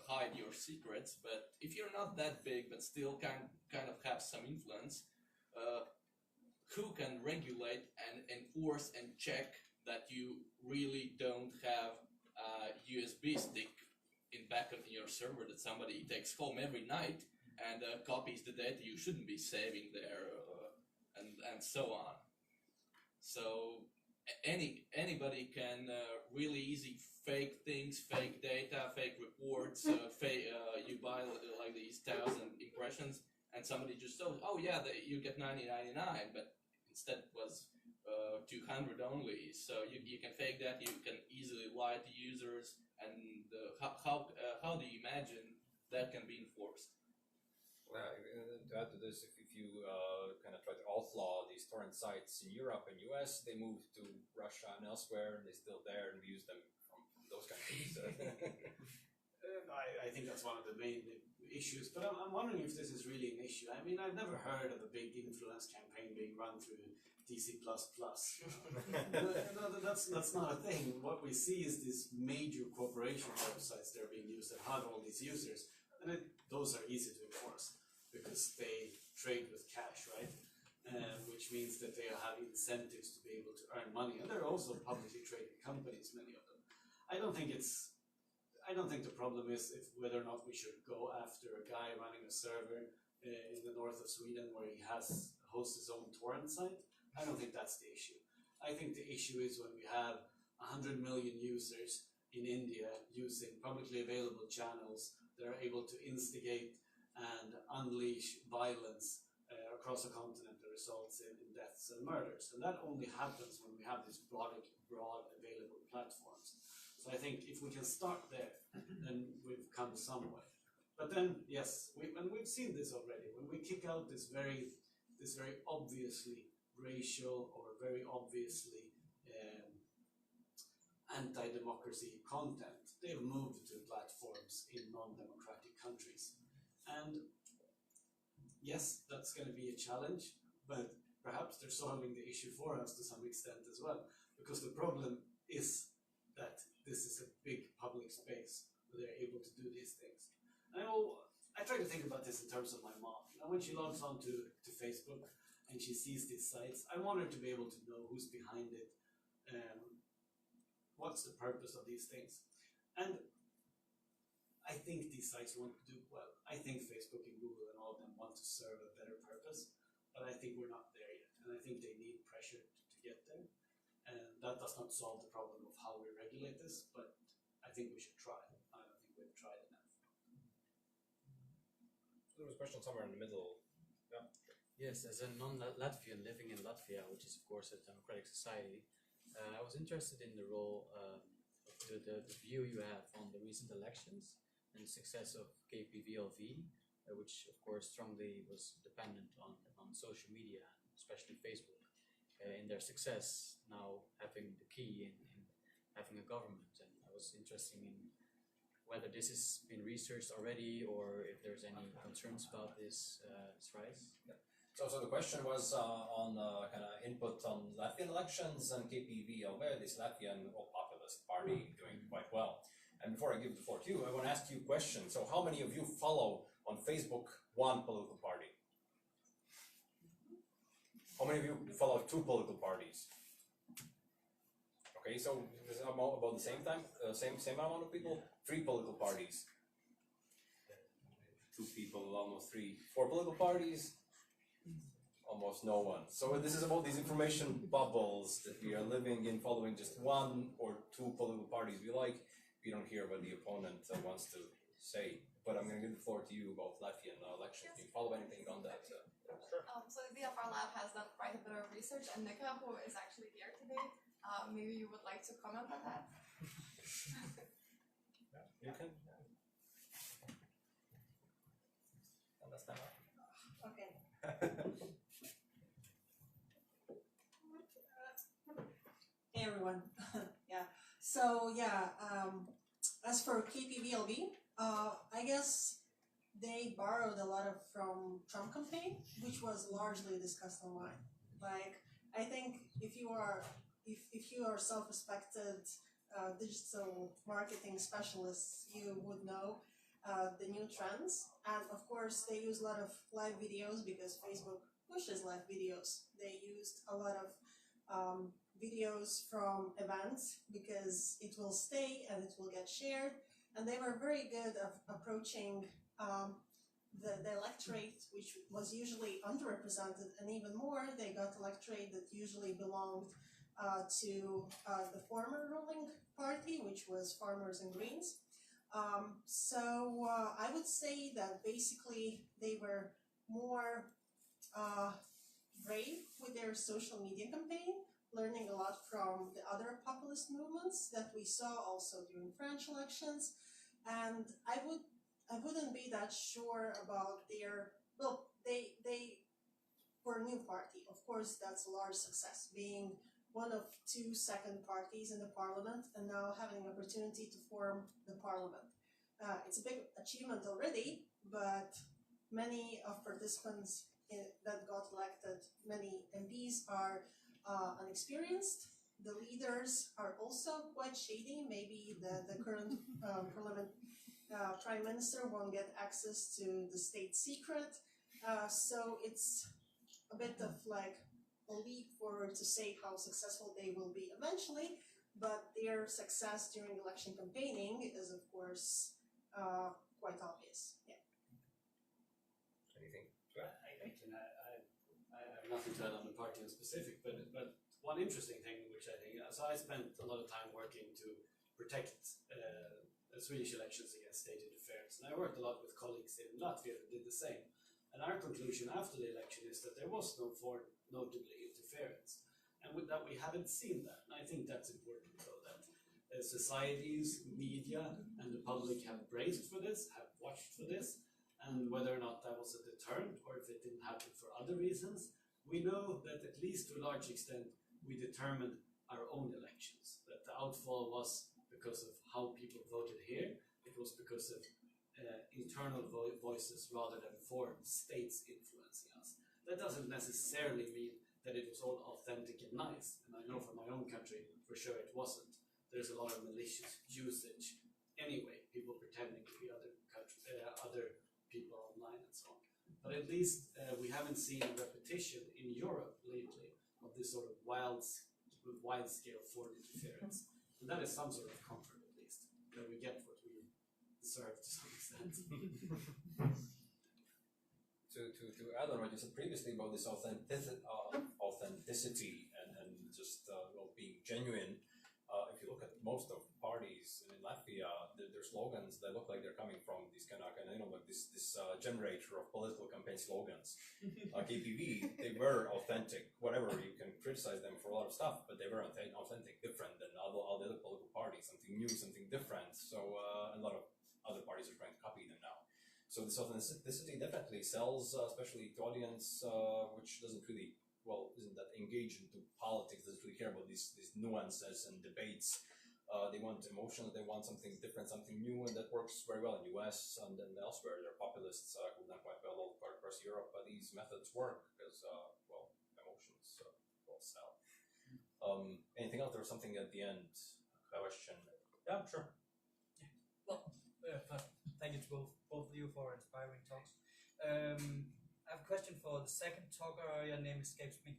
hide your secrets. But if you're not that big, but still kind of have some influence, who can regulate and enforce and check that you really don't have a USB stick in back of your server that somebody takes home every night and copies the data you shouldn't be saving there, and so on. So anybody can really easy fake things, fake data, fake reports, you buy like these 1,000 impressions, and somebody just says, oh yeah, you get 90.99, but instead it was 200 only. So you can fake that, you can easily lie to users, and how do you imagine that can be enforced? Well, to add to this, if you kind of try to outlaw these torrent sites in Europe and US, they move to Russia and elsewhere, and they're still there, and we use them from those countries. I think that's one of the main issues, but I'm wondering if this is really an issue. I mean, I've never heard of a big influence campaign being run through DC++. That's not a thing. What we see is these major corporation websites that are being used that have all these users, and those are easy to enforce because they trade with cash, right? Which means that they have incentives to be able to earn money, and they're also publicly traded companies, many of them. I don't think the problem is whether or not we should go after a guy running a server in the north of Sweden where he hosts his own torrent site. I don't think that's the issue. I think the issue is when we have 100 million users in India using publicly available channels that are able to instigate and unleash violence across a continent that results in deaths and murders. And that only happens when we have these broad available platforms. So I think if we can start there, then we've come some way. But then, yes, we've seen this already. When we kick out this very obviously racial or very obviously anti-democracy content, they've moved to platforms in non-democratic countries. And yes, that's going to be a challenge, but perhaps they're solving the issue for us to some extent as well, because the problem is that this is a big public space where they're able to do these things. And I try to think about this in terms of my mom. Now, when she logs on to Facebook and she sees these sites, I want her to be able to know who's behind it, what's the purpose of these things. And I think these sites want to do well. I think Facebook and Google and all of them want to serve a better purpose, but I think we're not there yet. And I think they need pressure to get there. And that does not solve the problem of how we regulate this, but I think we should try. I don't think we've tried enough. There was a question somewhere in the middle. Yeah. Yes, as a non-Latvian living in Latvia, which is of course a democratic society, I was interested in the role, the view you have on the recent elections and the success of KPVLV, which of course strongly was dependent on social media, especially Facebook, in their success now having the key in having a government. And I was interested in whether this has been researched already or if there's any concerns about this rise. Yeah. So the question was on kind of input on Latvian elections and KPVLV, this Latvian populist party doing quite well. And before I give the floor to you, I want to ask you a question. So how many of you follow on Facebook one political party? How many of you follow two political parties? Okay, so is it about the same time, same amount of people? Three political parties. Two people, almost three. Four political parties, almost no one. So this is about these information bubbles that we are living in, following just one or two political parties we like. We don't hear what the opponent wants to say. But I'm going to give the floor to you about Latvian elections. Do you follow anything on that? So the DFRLab has done quite a bit of research, and Nika, who is actually here today, maybe you would like to comment on that? You can. Understand? Okay. Hey everyone. Yeah. So yeah, as for KPVLB, I guess they borrowed a lot from Trump campaign, which was largely discussed online. Like, I think if you are self-respected digital marketing specialists, you would know the new trends. And of course, they use a lot of live videos because Facebook pushes live videos. They used a lot of videos from events because it will stay and it will get shared. And they were very good at approaching the electorate, which was usually underrepresented, and even more, they got electorate that usually belonged to the former ruling party, which was Farmers and Greens. So I would say that basically they were more brave with their social media campaign, learning a lot from the other populist movements that we saw also during French elections. And I wouldn't be that sure about their, well, they were a new party. Of course, that's a large success, being one of two second parties in the parliament and now having an opportunity to form the parliament. It's a big achievement already, but many of participants that got elected, many MPs are unexperienced. The leaders are also quite shady. Maybe the current parliament prime minister won't get access to the state secret. So it's a bit of like a leap forward to say how successful they will be eventually, but their success during election campaigning is of course quite obvious. Yeah. Anything? I have nothing to add on the party in specific, but one interesting thing which I think, so I spent a lot of time working to protect Swedish elections against state interference, and I worked a lot with colleagues in Latvia who did the same. And our conclusion after the election is that there was no foreign, notably, interference, and with that we haven't seen that. And I think that's important, though, that societies, media, and the public have braced for this, have watched for this, and whether or not that was a deterrent or if it didn't happen for other reasons, we know that at least to a large extent we determined our own elections. That the outfall was because of how people voted here, it was because of internal voices rather than foreign states influencing us. That doesn't necessarily mean that it was all authentic and nice, and I know from my own country for sure it wasn't. There's a lot of malicious usage anyway, people pretending to be other people online and so on. But at least we haven't seen a repetition in Europe lately of this sort of wide-scale foreign interference. And that is some sort of comfort, at least, that we get what we deserve to some extent. To add on what you said previously about this authenticity and just being genuine, if you look at most of parties in Latvia, their slogans, they look like they're coming from these kind of like this generator of political campaign slogans. KPV, they were authentic. Whatever, you can criticize them for a lot of stuff, but they were authentic, different than all the other political parties, something new, something different. So a lot of other parties are trying to copy them now. So this authenticity definitely sells, especially to audience which doesn't really, isn't that engaged into politics, doesn't really care about these nuances and debates. They want emotion, they want something different, something new, and that works very well in the US and then elsewhere. There are populists who've done quite well all across Europe, but these methods work because, emotions will sell. Anything else? There was something at the end, a question. Yeah, sure. First, thank you to both of you for inspiring talks. I have a question for the second talker. Your name escapes me.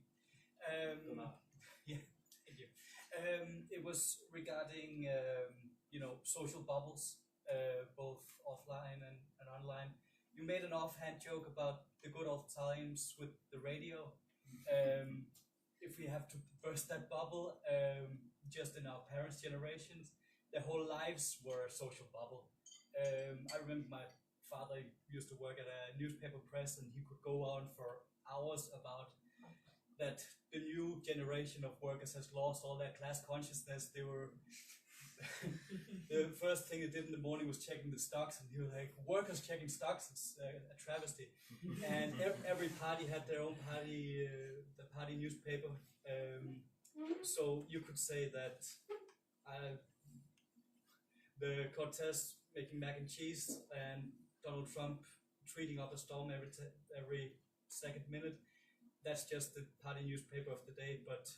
Donara. Yeah, thank you. It was regarding social bubbles, both offline and online. You made an offhand joke about the good old times with the radio. If we have to burst that bubble, just in our parents' generations, their whole lives were a social bubble. I remember my father used to work at a newspaper press, and he could go on for hours about that the new generation of workers has lost all their class consciousness. They were the first thing they did in the morning was checking the stocks, and he was like, "Workers checking stocks? It's a travesty." And every party had their own party, the party newspaper. So you could say that the Cortez making mac and cheese and Donald Trump treating up a storm every second minute, that's just the party newspaper of the day. But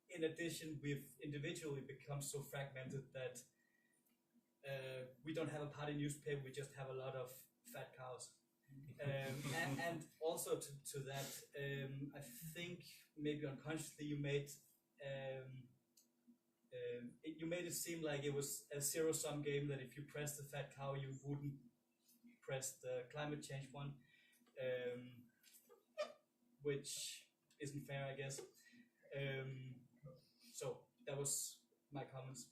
in addition, we've individually become so fragmented that we don't have a party newspaper, we just have a lot of fat cows. And also to that, I think maybe unconsciously you made it seem like it was a zero-sum game, that if you press the fat cow, you wouldn't press the climate change one, which isn't fair, I guess. So that was my comments.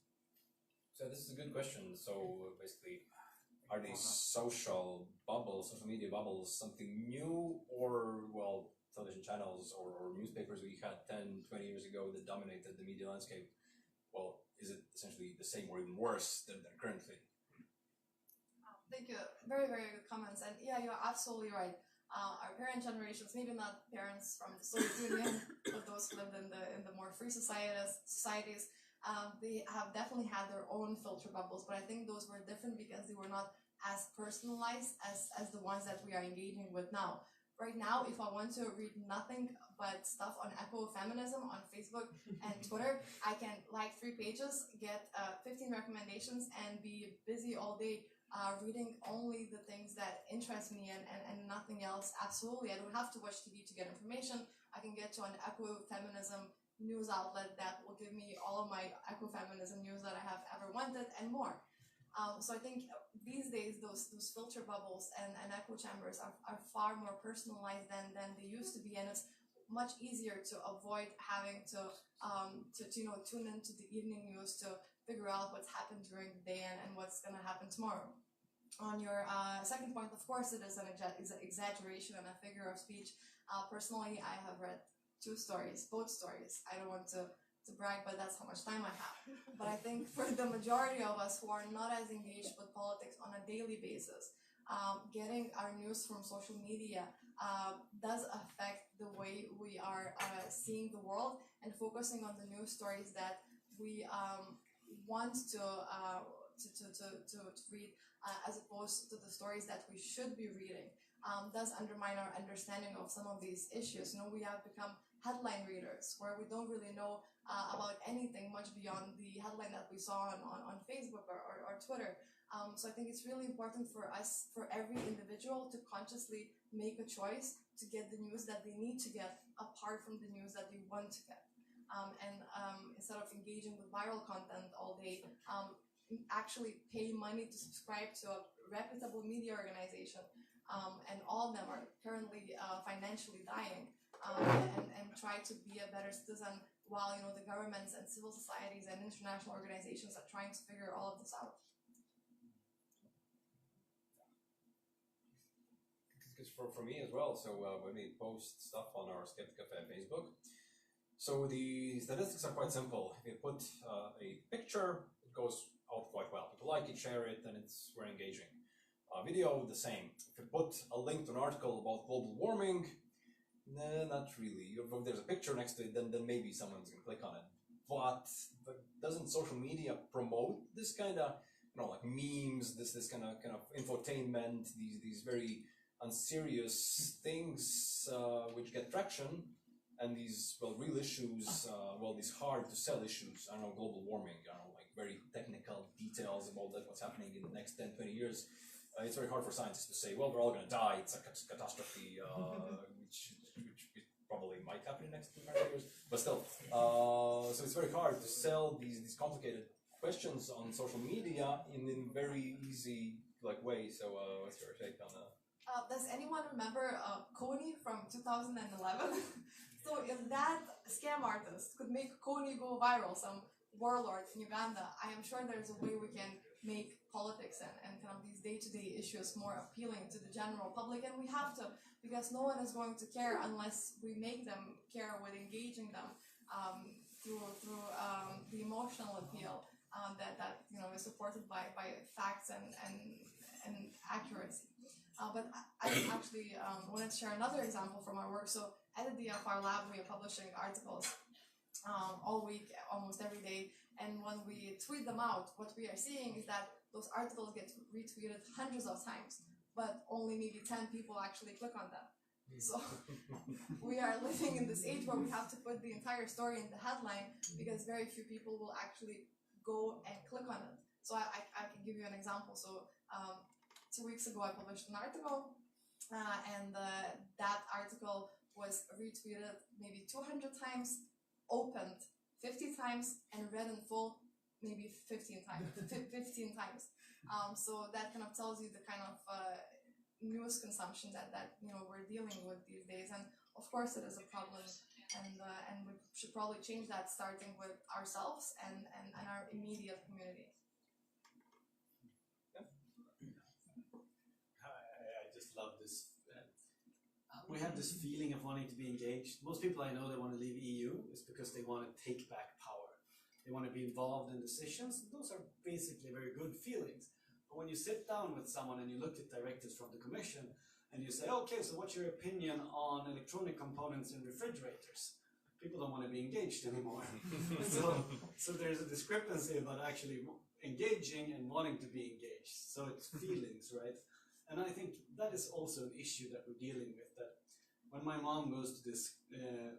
So this is a good question. So basically, are these social media bubbles, something new, or, well, television channels or newspapers we had 10, 20 years ago that dominated the media landscape? Well, is it essentially the same or even worse than currently? Thank you. Very, very good comments. And yeah, you're absolutely right. Our parent generations, maybe not parents from the Soviet Union, but those who lived in the more free societies, they have definitely had their own filter bubbles. But I think those were different because they were not as personalized as the ones that we are engaging with now. Right now, if I want to read nothing but stuff on ecofeminism on Facebook and Twitter, I can like 3 pages, get 15 recommendations, and be busy all day reading only the things that interest me and nothing else. Absolutely, I don't have to watch TV to get information. I can get to an ecofeminism news outlet that will give me all of my ecofeminism news that I have ever wanted and more. So I think these days those filter bubbles and echo chambers are far more personalized than they used to be, and it's much easier to avoid having to tune into the evening news to figure out what's happened during the day and what's going to happen tomorrow. On your second point, of course, it is an exaggeration and a figure of speech. Personally, I have read 2 stories, both stories. I don't want to brag, but that's how much time I have. But I think for the majority of us who are not as engaged with politics on a daily basis, getting our news from social media does affect the way we are seeing the world and focusing on the news stories that we want to read as opposed to the stories that we should be reading. Does undermine our understanding of some of these issues. We have become headline readers where we don't really know about anything much beyond the headline that we saw on Facebook or Twitter. So I think it's really important for us, for every individual, to consciously make a choice to get the news that they need to get apart from the news that they want to get. Instead of engaging with viral content all day, actually pay money to subscribe to a reputable media organization. And all of them are currently financially dying, and try to be a better citizen while the governments and civil societies and international organizations are trying to figure all of this out. Because for me as well, so when we post stuff on our SkeptiCafe Facebook, so the statistics are quite simple. If you put a picture, it goes out quite well. People like it, share it, and it's very engaging. Video, the same. If you put a link to an article about global warming, nah, not really. If there's a picture next to it, then maybe someone's going to click on it. But doesn't social media promote this kind of, like memes, this kind of infotainment, these very unserious things which get traction, and these, real issues, these hard to sell issues, global warming, like very technical details about what's happening in the next 10, 20 years, it's very hard for scientists to say, well, we're all going to die, it's a catastrophe, which probably might happen in the next 200 years, but still. So it's very hard to sell these complicated questions on social media in very easy way. So what's your take on that? Does anyone remember Coney from 2011? So if that scam artist could make Coney go viral, some warlord in Uganda, I am sure there's a way we can make politics and kind of these day-to-day issues more appealing to the general public, and we have to, because no one is going to care unless we make them care with engaging them through the emotional appeal that is supported by facts and accuracy. But I actually wanted to share another example from our work. So at the DFRLab, we are publishing articles all week, almost every day. And when we tweet them out, what we are seeing is that those articles get retweeted hundreds of times, but only maybe 10 people actually click on them. So we are living in this age where we have to put the entire story in the headline because very few people will actually go and click on it. So I can give you an example. So 2 weeks ago, I published an article, and that article was retweeted maybe 200 times, opened 50 times, and read in full maybe 15 times. So that kind of tells you the kind of news consumption that we're dealing with these days, and of course it is a problem, and we should probably change that, starting with ourselves and our immediate community. I just love this. We have this feeling of wanting to be engaged. Most people I know that want to leave EU is because they want to take back power. They want to be involved in decisions. Those are basically very good feelings. But when you sit down with someone and you look at directives from the Commission and you say, okay, so what's your opinion on electronic components in refrigerators? People don't want to be engaged anymore. so there's a discrepancy about actually engaging and wanting to be engaged. So it's feelings, right? And I think that is also an issue that we're dealing with, that when my mom goes to this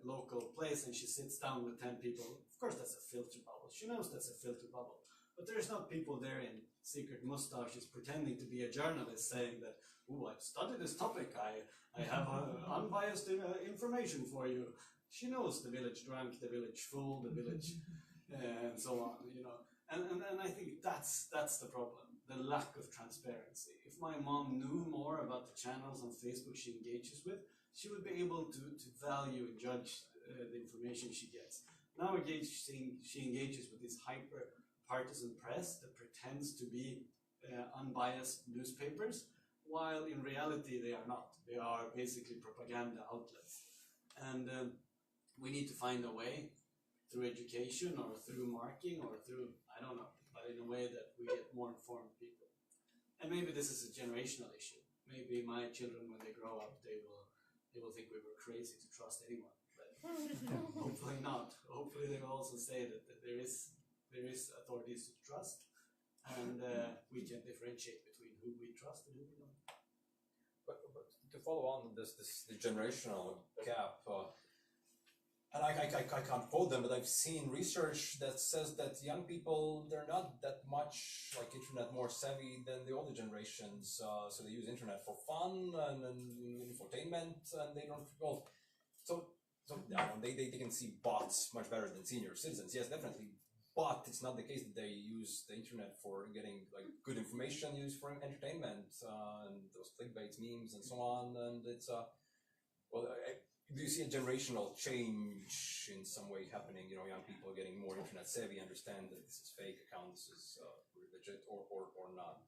local place and she sits down with 10 people, of course that's a filter bubble. She knows that's a filter bubble. But there's not people there in secret mustaches pretending to be a journalist saying that, oh, I've studied this topic, I have unbiased information for you. She knows the village drunk, the village full, the village and so on, And I think that's the problem. The lack of transparency. If my mom knew more about the channels on Facebook she engages with, she would be able to value and judge the information she gets. Now she engages with this hyper-partisan press that pretends to be unbiased newspapers, while in reality they are not. They are basically propaganda outlets. And we need to find a way, through education or through marking or through, I don't know, but in a way that we get more informed people. And maybe this is a generational issue. Maybe my children, when they grow up, they will think we were crazy to trust anyone. But hopefully not. Hopefully they will also say that there is authorities to trust, and we can differentiate between who we trust and who we don't. But to follow on the generational gap. And I can't quote them, but I've seen research that says that young people, they're not that much internet more savvy than the older generations. So they use internet for fun and infotainment, and they don't, they can see bots much better than senior citizens. Yes, definitely. But it's not the case that they use the internet for getting good information, used for entertainment, and those clickbait memes and so on. And it's, do you see a generational change in some way happening? Young people getting more internet savvy, understand that this is fake account, this is legit or not.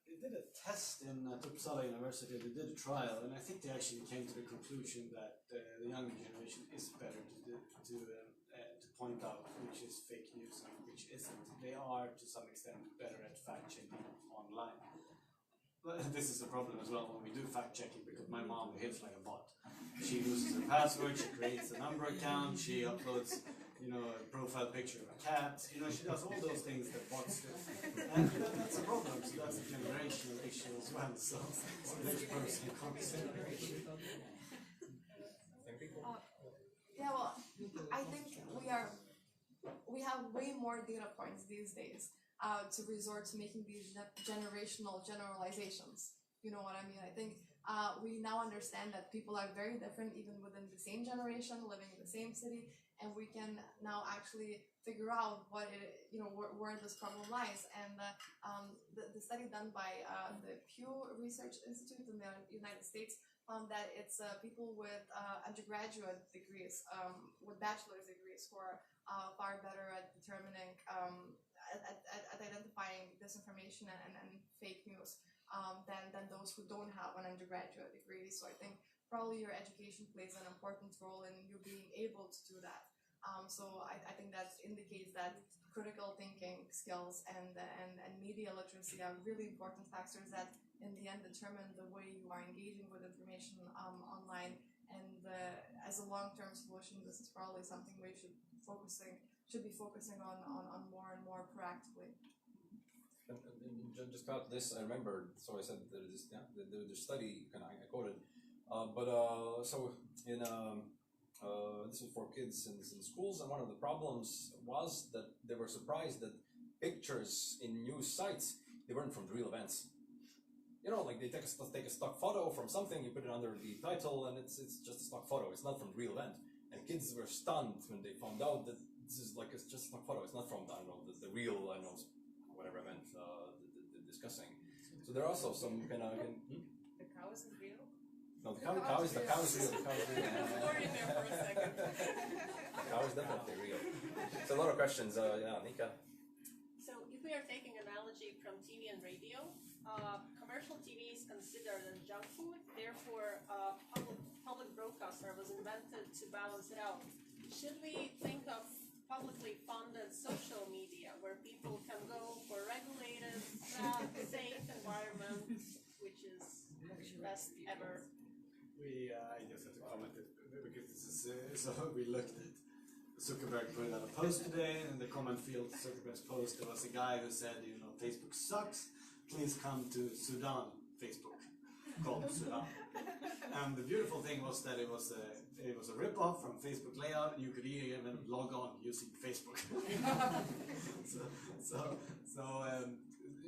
They did a test in Uppsala University. They did a trial, and I think they actually came to the conclusion that the younger generation is better to point out which is fake news and which isn't. They are to some extent better at fact checking online. This is a problem as well when we do fact checking, because my mom behaves like a bot. She loses her password, she creates a number account, she uploads, a profile picture of a cat. She does all those things that bots do. And that's a problem. So that's a generational issue as well. So each person consider. Yeah, well, I think we are we have way more data points these days to resort to making these generational generalizations. You know what I mean? I think we now understand that people are very different even within the same generation, living in the same city, and we can now actually figure out what it, where this problem lies. And the study done by the Pew Research Institute in the United States found that it's people with undergraduate degrees, with bachelor's degrees, who are far better at determining, at identifying disinformation and fake news than those who don't have an undergraduate degree. So I think probably your education plays an important role in you being able to do that. So I think that indicates that critical thinking skills and media literacy are really important factors that in the end determine the way you are engaging with information online. And as a long-term solution, this is probably something we should be focusing on more and more proactively. And just about this, I remember. So I said the study, and I quoted, so in this was for kids in schools, and one of the problems was that they were surprised that pictures in news sites, they weren't from real events. Like they take a stock photo from something, you put it under the title, and it's just a stock photo. It's not from the real event. And kids were stunned when they found out that this is it's just a stock photo. It's not from the real whatever event they're discussing. So there are also some kind of. The cow isn't real? No, the cow is real. The cow is real. Worried there for a second. The cow is definitely real. So a lot of questions. Nika. So if we are taking analogy from TV and radio, commercial TV is considered as junk food. Therefore, public broadcaster was invented to balance it out. Should we think of publicly funded social media where people can go for regulated, safe environment, which is best ever? I just have to comment it because this is so we looked at Zuckerberg put out a post today, and in the comment field to Zuckerberg's post there was a guy who said, Facebook sucks, please come to Sudan Facebook, called Sudan. And the beautiful thing was that it was a rip-off from Facebook layout, and you could even log on using Facebook. so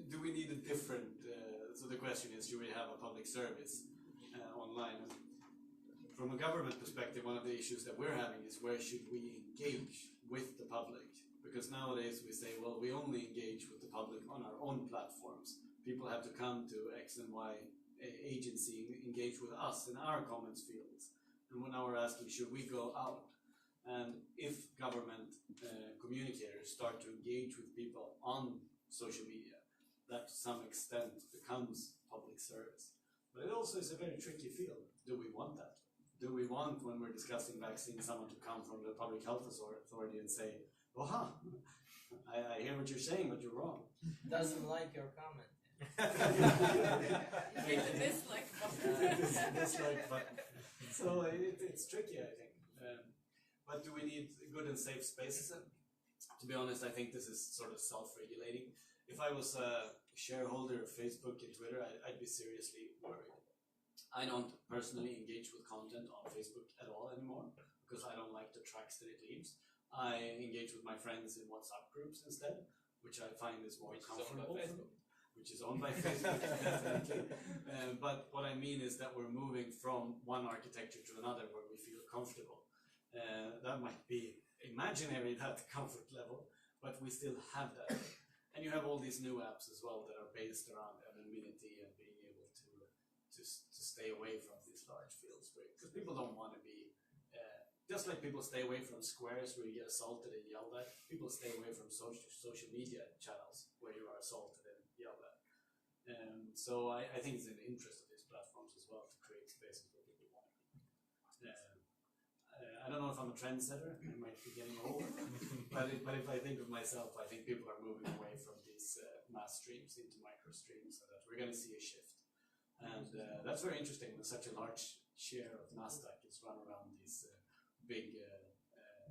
do we need a different, so the question is, should we have a public service online? From a government perspective, one of the issues that we're having is where should we engage with the public? Because nowadays we say, well, we only engage with the public on our own platforms. People have to come to X and Y agency, engage with us in our comments fields. And now we're asking, should we go out? And if government communicators start to engage with people on social media, that to some extent becomes public service. But it also is a very tricky field. Do we want that? Do we want, when we're discussing vaccines, someone to come from the Public Health Authority and say, "Aha, I hear what you're saying, but you're wrong." Doesn't like your comment. Hit the dislike button. So it's tricky, I think. But do we need good and safe spaces? To be honest, I think this is sort of self-regulating. If I was a shareholder of Facebook and Twitter, I'd be seriously worried. I don't personally engage with content on Facebook at all anymore because I don't like the tracks that it leaves. I engage with my friends in WhatsApp groups instead, which I find is more comfortable. Which is owned by Facebook, definitely. But what I mean is that we're moving from one architecture to another where we feel comfortable. That might be imaginary, that comfort level, but we still have that. And you have all these new apps as well that are based around anonymity and being able to stay away from these large fields. Because people don't want to be, just like people stay away from squares where you get assaulted and yelled at, people stay away from social media channels where you are assaulted and yelled at. So I think it's in the interest of these platforms as well to create spaces where people want to be. I don't know if I'm a trendsetter, I might be getting old, but if I think of myself, I think people are moving away from these mass streams into micro streams, so that we're going to see a shift. And that's very interesting when such a large share of NASDAQ is run around these big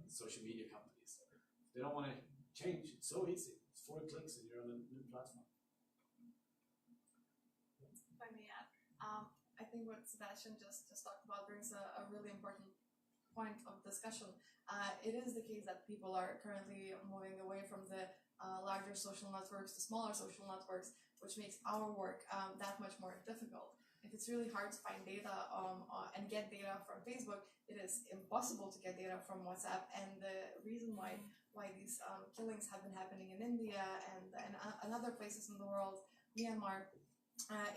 social media companies. If they don't want to change, it's so easy. It's 4 clicks and you're on a new platform. If I may add, I think what Sebastian just talked about brings a really important point of discussion. It is the case that people are currently moving away from the larger social networks to smaller social networks, which makes our work that much more difficult. If it's really hard to find data and get data from Facebook, it is impossible to get data from WhatsApp. And the reason why these killings have been happening in India and other places in the world, Myanmar,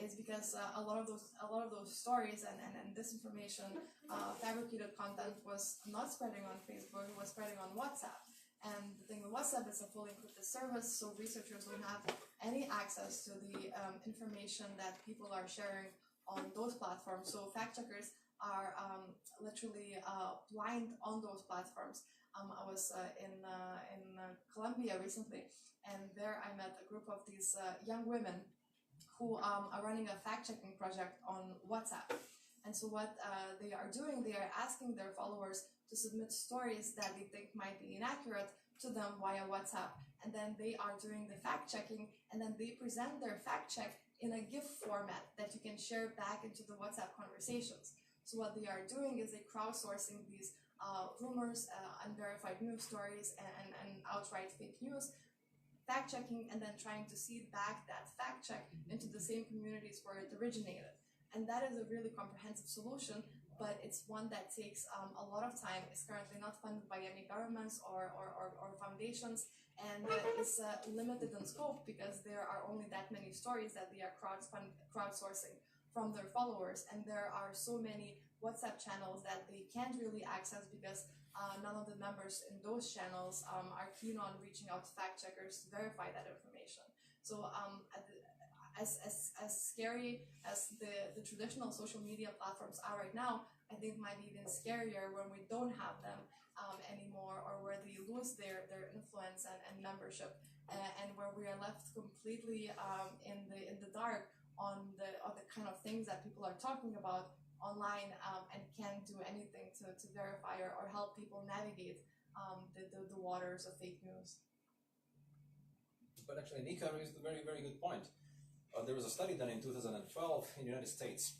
is because a lot of those stories and disinformation, fabricated content was not spreading on Facebook; it was spreading on WhatsApp. And the thing with WhatsApp is a fully encrypted service, so researchers don't have any access to the information that people are sharing on those platforms. So fact checkers are literally blind on those platforms. I was in Colombia recently, and there I met a group of these young women who are running a fact-checking project on WhatsApp. And so what they are doing, they are asking their followers to submit stories that they think might be inaccurate to them via WhatsApp. And then they are doing the fact-checking, and then they present their fact-check in a GIF format that you can share back into the WhatsApp conversations. So what they are doing is they crowdsourcing these rumors, unverified news stories, and outright fake news, fact-checking, and then trying to seed back that fact-check into the same communities where it originated. And that is a really comprehensive solution, but it's one that takes a lot of time. It's currently not funded by any governments or foundations, and is limited in scope because there are only that many stories that they are crowdsourcing from their followers, and there are so many WhatsApp channels that they can't really access because none of the members in those channels are keen on reaching out to fact checkers to verify that information. So as scary as the traditional social media platforms are right now, I think it might be even scarier when we don't have them anymore, or where they lose their influence and membership, and where we are left completely in the dark on the kind of things that people are talking about online, and can't do anything to verify or help people navigate the waters of fake news. But actually, Nika raised a very, very good point. There was a study done in 2012 in the United States.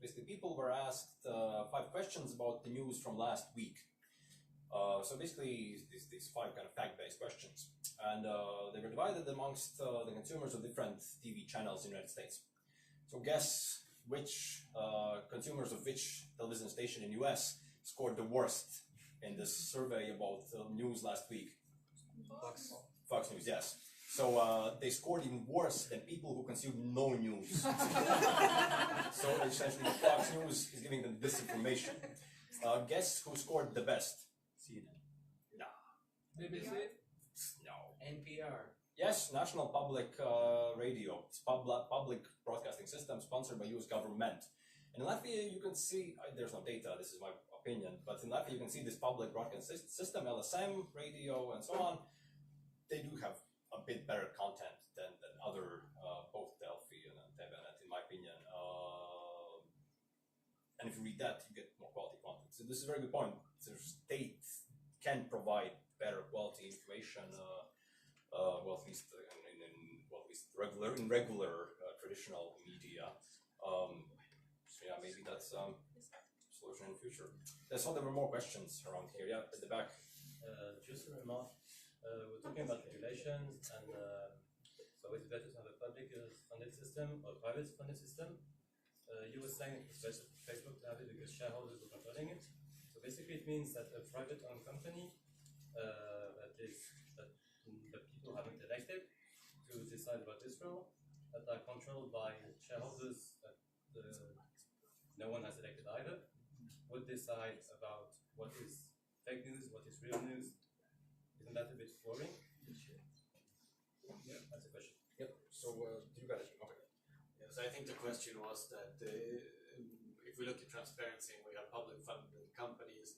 Basically, people were asked 5 questions about the news from last week. So basically, these 5 kind of fact-based questions. And they were divided amongst the consumers of different TV channels in the United States. So guess which consumers of which television station in US scored the worst in this survey about news last week? Fox News, yes. So they scored even worse than people who consume no news. So essentially, Fox News is giving them disinformation. Guess who scored the best? CNN. No. BBC? No. NPR. Yes, National Public Radio. It's public broadcasting system sponsored by US government. In Latvia, you can see, there's no data, this is my opinion, but in Latvia you can see this public broadcasting system, LSM, radio, and so on. They do have a bit better content than other, both Delphi and TVNet, in my opinion. And if you read that, you get more quality content. So this is a very good point. The state can provide better quality information, well, at least in regular traditional media. So yeah, maybe that's a solution in the future. I saw there were more questions around here. Yeah, at the back. Just a remark. We're talking about regulations, and so it's better to have a public funded system or a private funded system. You were saying it was better for Facebook to have it because shareholders were controlling it. So basically, it means that a private-owned company that the people haven't elected to decide about Israel, that are controlled by shareholders that no one has elected either, would decide about what is fake news, what is real news. Isn't that a bit boring? Yeah, that's a question. Yep. So you got it. Okay. Yes, I think the question was that if we look at transparency and we have public funded companies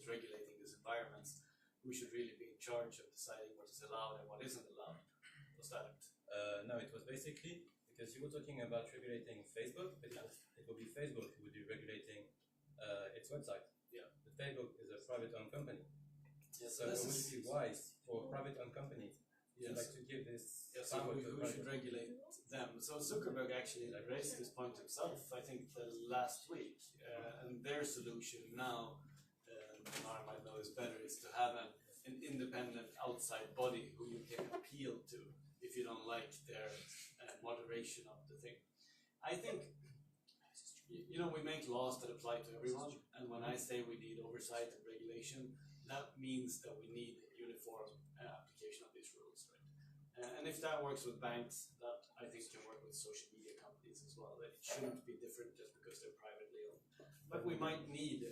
regulating these environments, who should really be in charge of deciding what is allowed and what isn't allowed? Was that it? No, it was basically because you were talking about regulating Facebook, but it would be Facebook who would be regulating its website. Yeah. But Facebook is a private-owned company. Yes, So it would be wise for a private-owned company yes. like to give this Yes, so power who to a should private. regulate them. So Zuckerberg actually raised this point himself, I think, the last week, and their solution now, Donara might know this better, is to have an independent outside body who you can appeal to if you don't like their moderation of the thing. I think, you know, we make laws that apply to everyone, and when I say we need oversight and regulation, that means that we need uniform application of these rules, right? And if that works with banks, that I think can work with social media companies as well. That it shouldn't be different just because they're privately owned. But we might need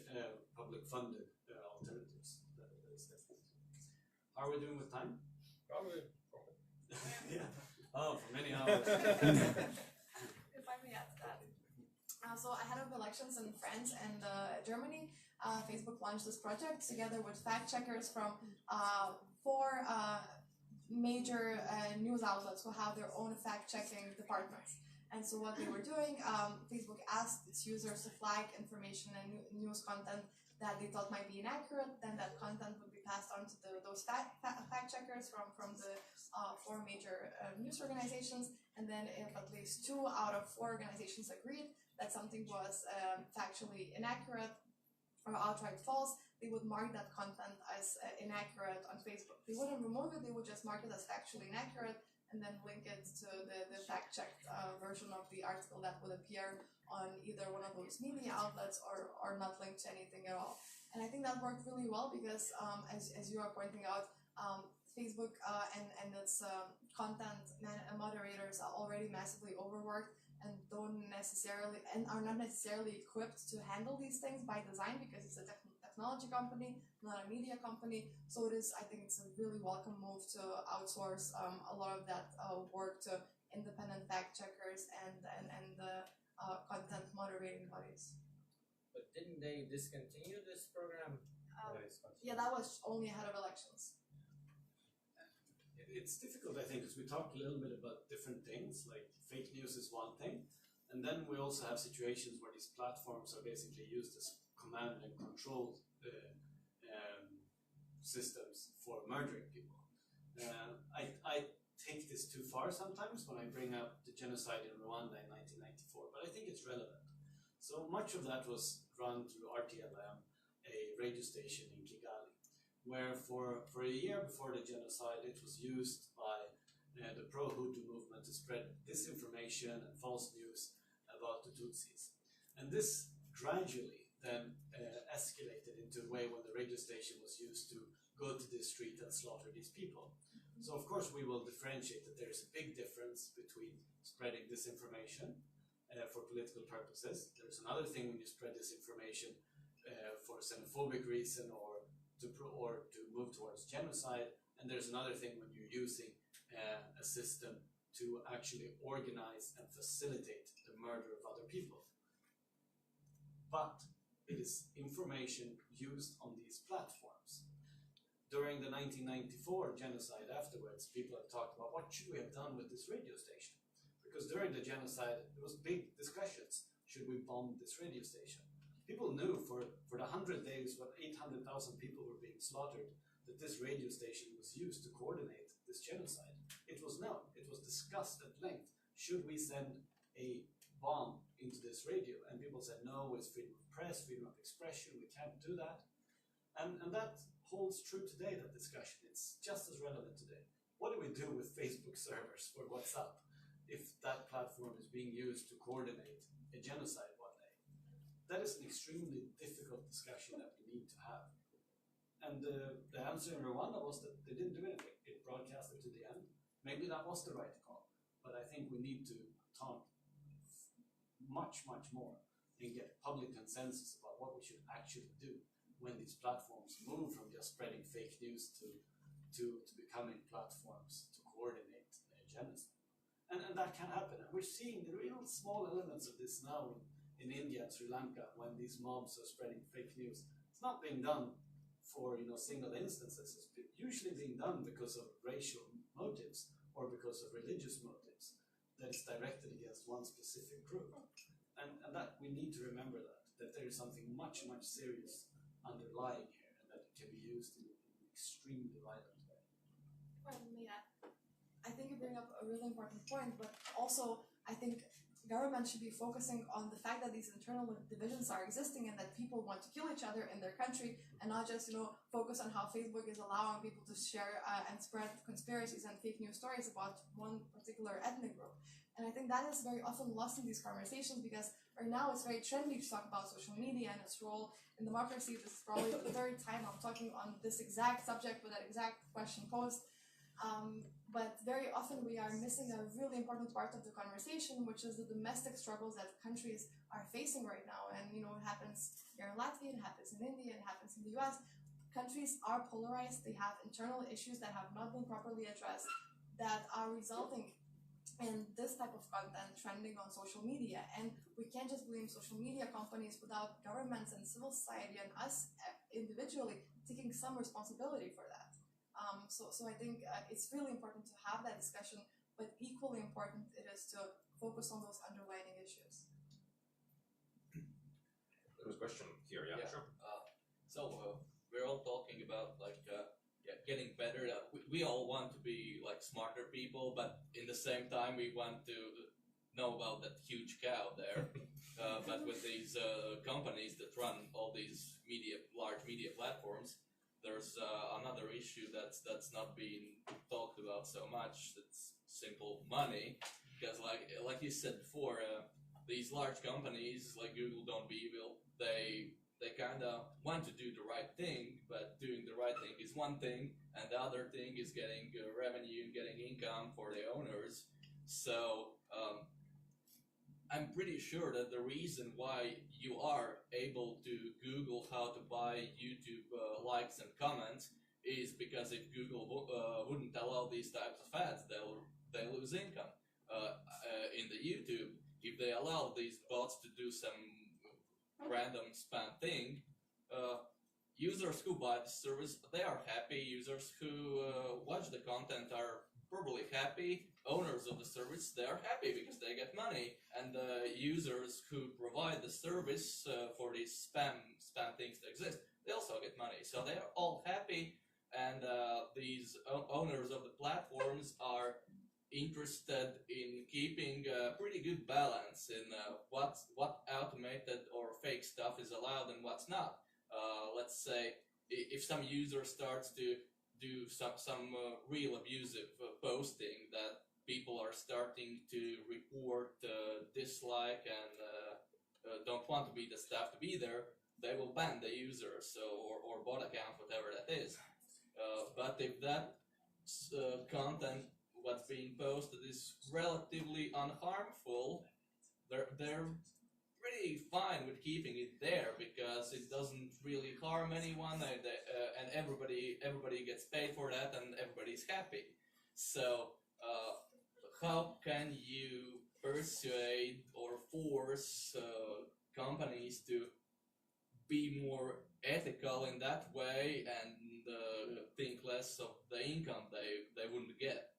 public funded alternatives. That is definitely. How are we doing with time? Probably. Yeah. Oh, for many hours. If I may add to that. So ahead of elections in France and Germany, Facebook launched this project together with fact checkers from 4 major news outlets who have their own fact-checking departments. And so what they were doing, Facebook asked its users to flag information and news content that they thought might be inaccurate. Then that content would be passed on to those fact-checkers from the 4 major news organizations. And then if at least 2 out of 4 organizations agreed that something was factually inaccurate or outright false, they would mark that content as inaccurate on Facebook. They wouldn't remove it, they would just mark it as factually inaccurate and then link it to the fact-checked version of the article that would appear on either one of those media outlets or not linked to anything at all. And I think that worked really well because, as you are pointing out, Facebook and its content moderators are already massively overworked and are not necessarily equipped to handle these things by design because it's a technology company, not a media company. So I think it's a really welcome move to outsource a lot of that work to independent fact checkers and the content moderating bodies. But didn't they discontinue this program? Yeah, that was only ahead of elections. It's difficult, I think, because we talked a little bit about different things, like fake news is one thing, and then we also have situations where these platforms are basically used as command and control systems for murdering people. I take this too far sometimes when I bring up the genocide in Rwanda in 1994, but I think it's relevant. So much of that was run through RTLM, a radio station in Kigali, where for a year before the genocide it was used by the pro-Hutu movement to spread disinformation and false news about the Tutsis. And this gradually then escalated into a way when the radio station was used to go to the street and slaughter these people. So of course we will differentiate that there is a big difference between spreading disinformation for political purposes. There's another thing when you spread disinformation for a xenophobic reason or to move towards genocide, and there's another thing when you're using a system to actually organize and facilitate the murder of other people. But it is information used on these platforms. During the 1994 genocide afterwards, people have talked about what should we have done with this radio station? Because during the genocide, there was big discussions. Should we bomb this radio station? People knew for the 100 days when 800,000 people were being slaughtered that this radio station was used to coordinate this genocide. It was known. It was discussed at length. Should we send a bomb into this radio? And people said, no, it's freedom of press, freedom of expression, we can't do that. And that holds true today, that discussion. It's just as relevant today. What do we do with Facebook servers for WhatsApp if that platform is being used to coordinate a genocide one day? That is an extremely difficult discussion that we need to have. And the answer in Rwanda was that they didn't do anything. It broadcasted to the end. Maybe that was the right call, but I think we need to talk much, much more and get public consensus about what we should actually do when these platforms move from just spreading fake news to becoming platforms to coordinate genocide. And that can happen. And we're seeing the real small elements of this now in India and Sri Lanka when these mobs are spreading fake news. It's not being done for single instances. It's usually being done because of racial motives or because of religious motives that is directed against one specific group. And that we need to remember that there is something much, much serious underlying here and that it can be used in an extremely violent way. Well, yeah. I think you bring up a really important point, but also I think government should be focusing on the fact that these internal divisions are existing and that people want to kill each other in their country, and not just focus on how Facebook is allowing people to share and spread conspiracies and fake news stories about one particular ethnic group. And I think that is very often lost in these conversations, because right now it's very trendy to talk about social media and its role in democracy. This is probably the third time I'm talking on this exact subject with that exact question posed. But very often we are missing a really important part of the conversation, which is the domestic struggles that countries are facing right now. And it happens here in Latvia, it happens in India, it happens in the US. Countries are polarized, they have internal issues that have not been properly addressed, that are resulting in this type of content trending on social media. And we can't just blame social media companies without governments and civil society and us individually taking some responsibility for that. So I think it's really important to have that discussion, but equally important it is to focus on those underlying issues. There was a question here, yeah. Sure. We're all talking about getting better. We all want to be smarter people, but in the same time we want to know about that huge cow there. But with these companies that run all these large media platforms, there's another issue that's not being talked about so much. That's simple money, because like you said before, these large companies like Google, Don't Be Evil, they kind of want to do the right thing, but doing the right thing is one thing, and the other thing is getting revenue, getting income for the owners. So I'm pretty sure that the reason why you are able to Google how to buy YouTube likes and comments is because if Google wouldn't allow these types of ads, they'll lose income. In the YouTube, if they allow these bots to do some random spam thing, users who buy the service, they are happy. Users who watch the content are probably happy. Owners of the service, they are happy because they get money, and the users who provide the service for these spam things that exist, they also get money. So they are all happy, and these owners of the platforms are interested in keeping a pretty good balance in what automated or fake stuff is allowed and what's not. Let's say if some user starts to do some real abusive posting that people are starting to report, dislike, and don't want to be the staff to be there, they will ban the user, or bot account, whatever that is. But if that content, what's being posted, is relatively unharmful, they're pretty fine with keeping it there because it doesn't really harm anyone, and everybody gets paid for that, and everybody's happy. So how can you persuade or force companies to be more ethical in that way and think less of the income they wouldn't get?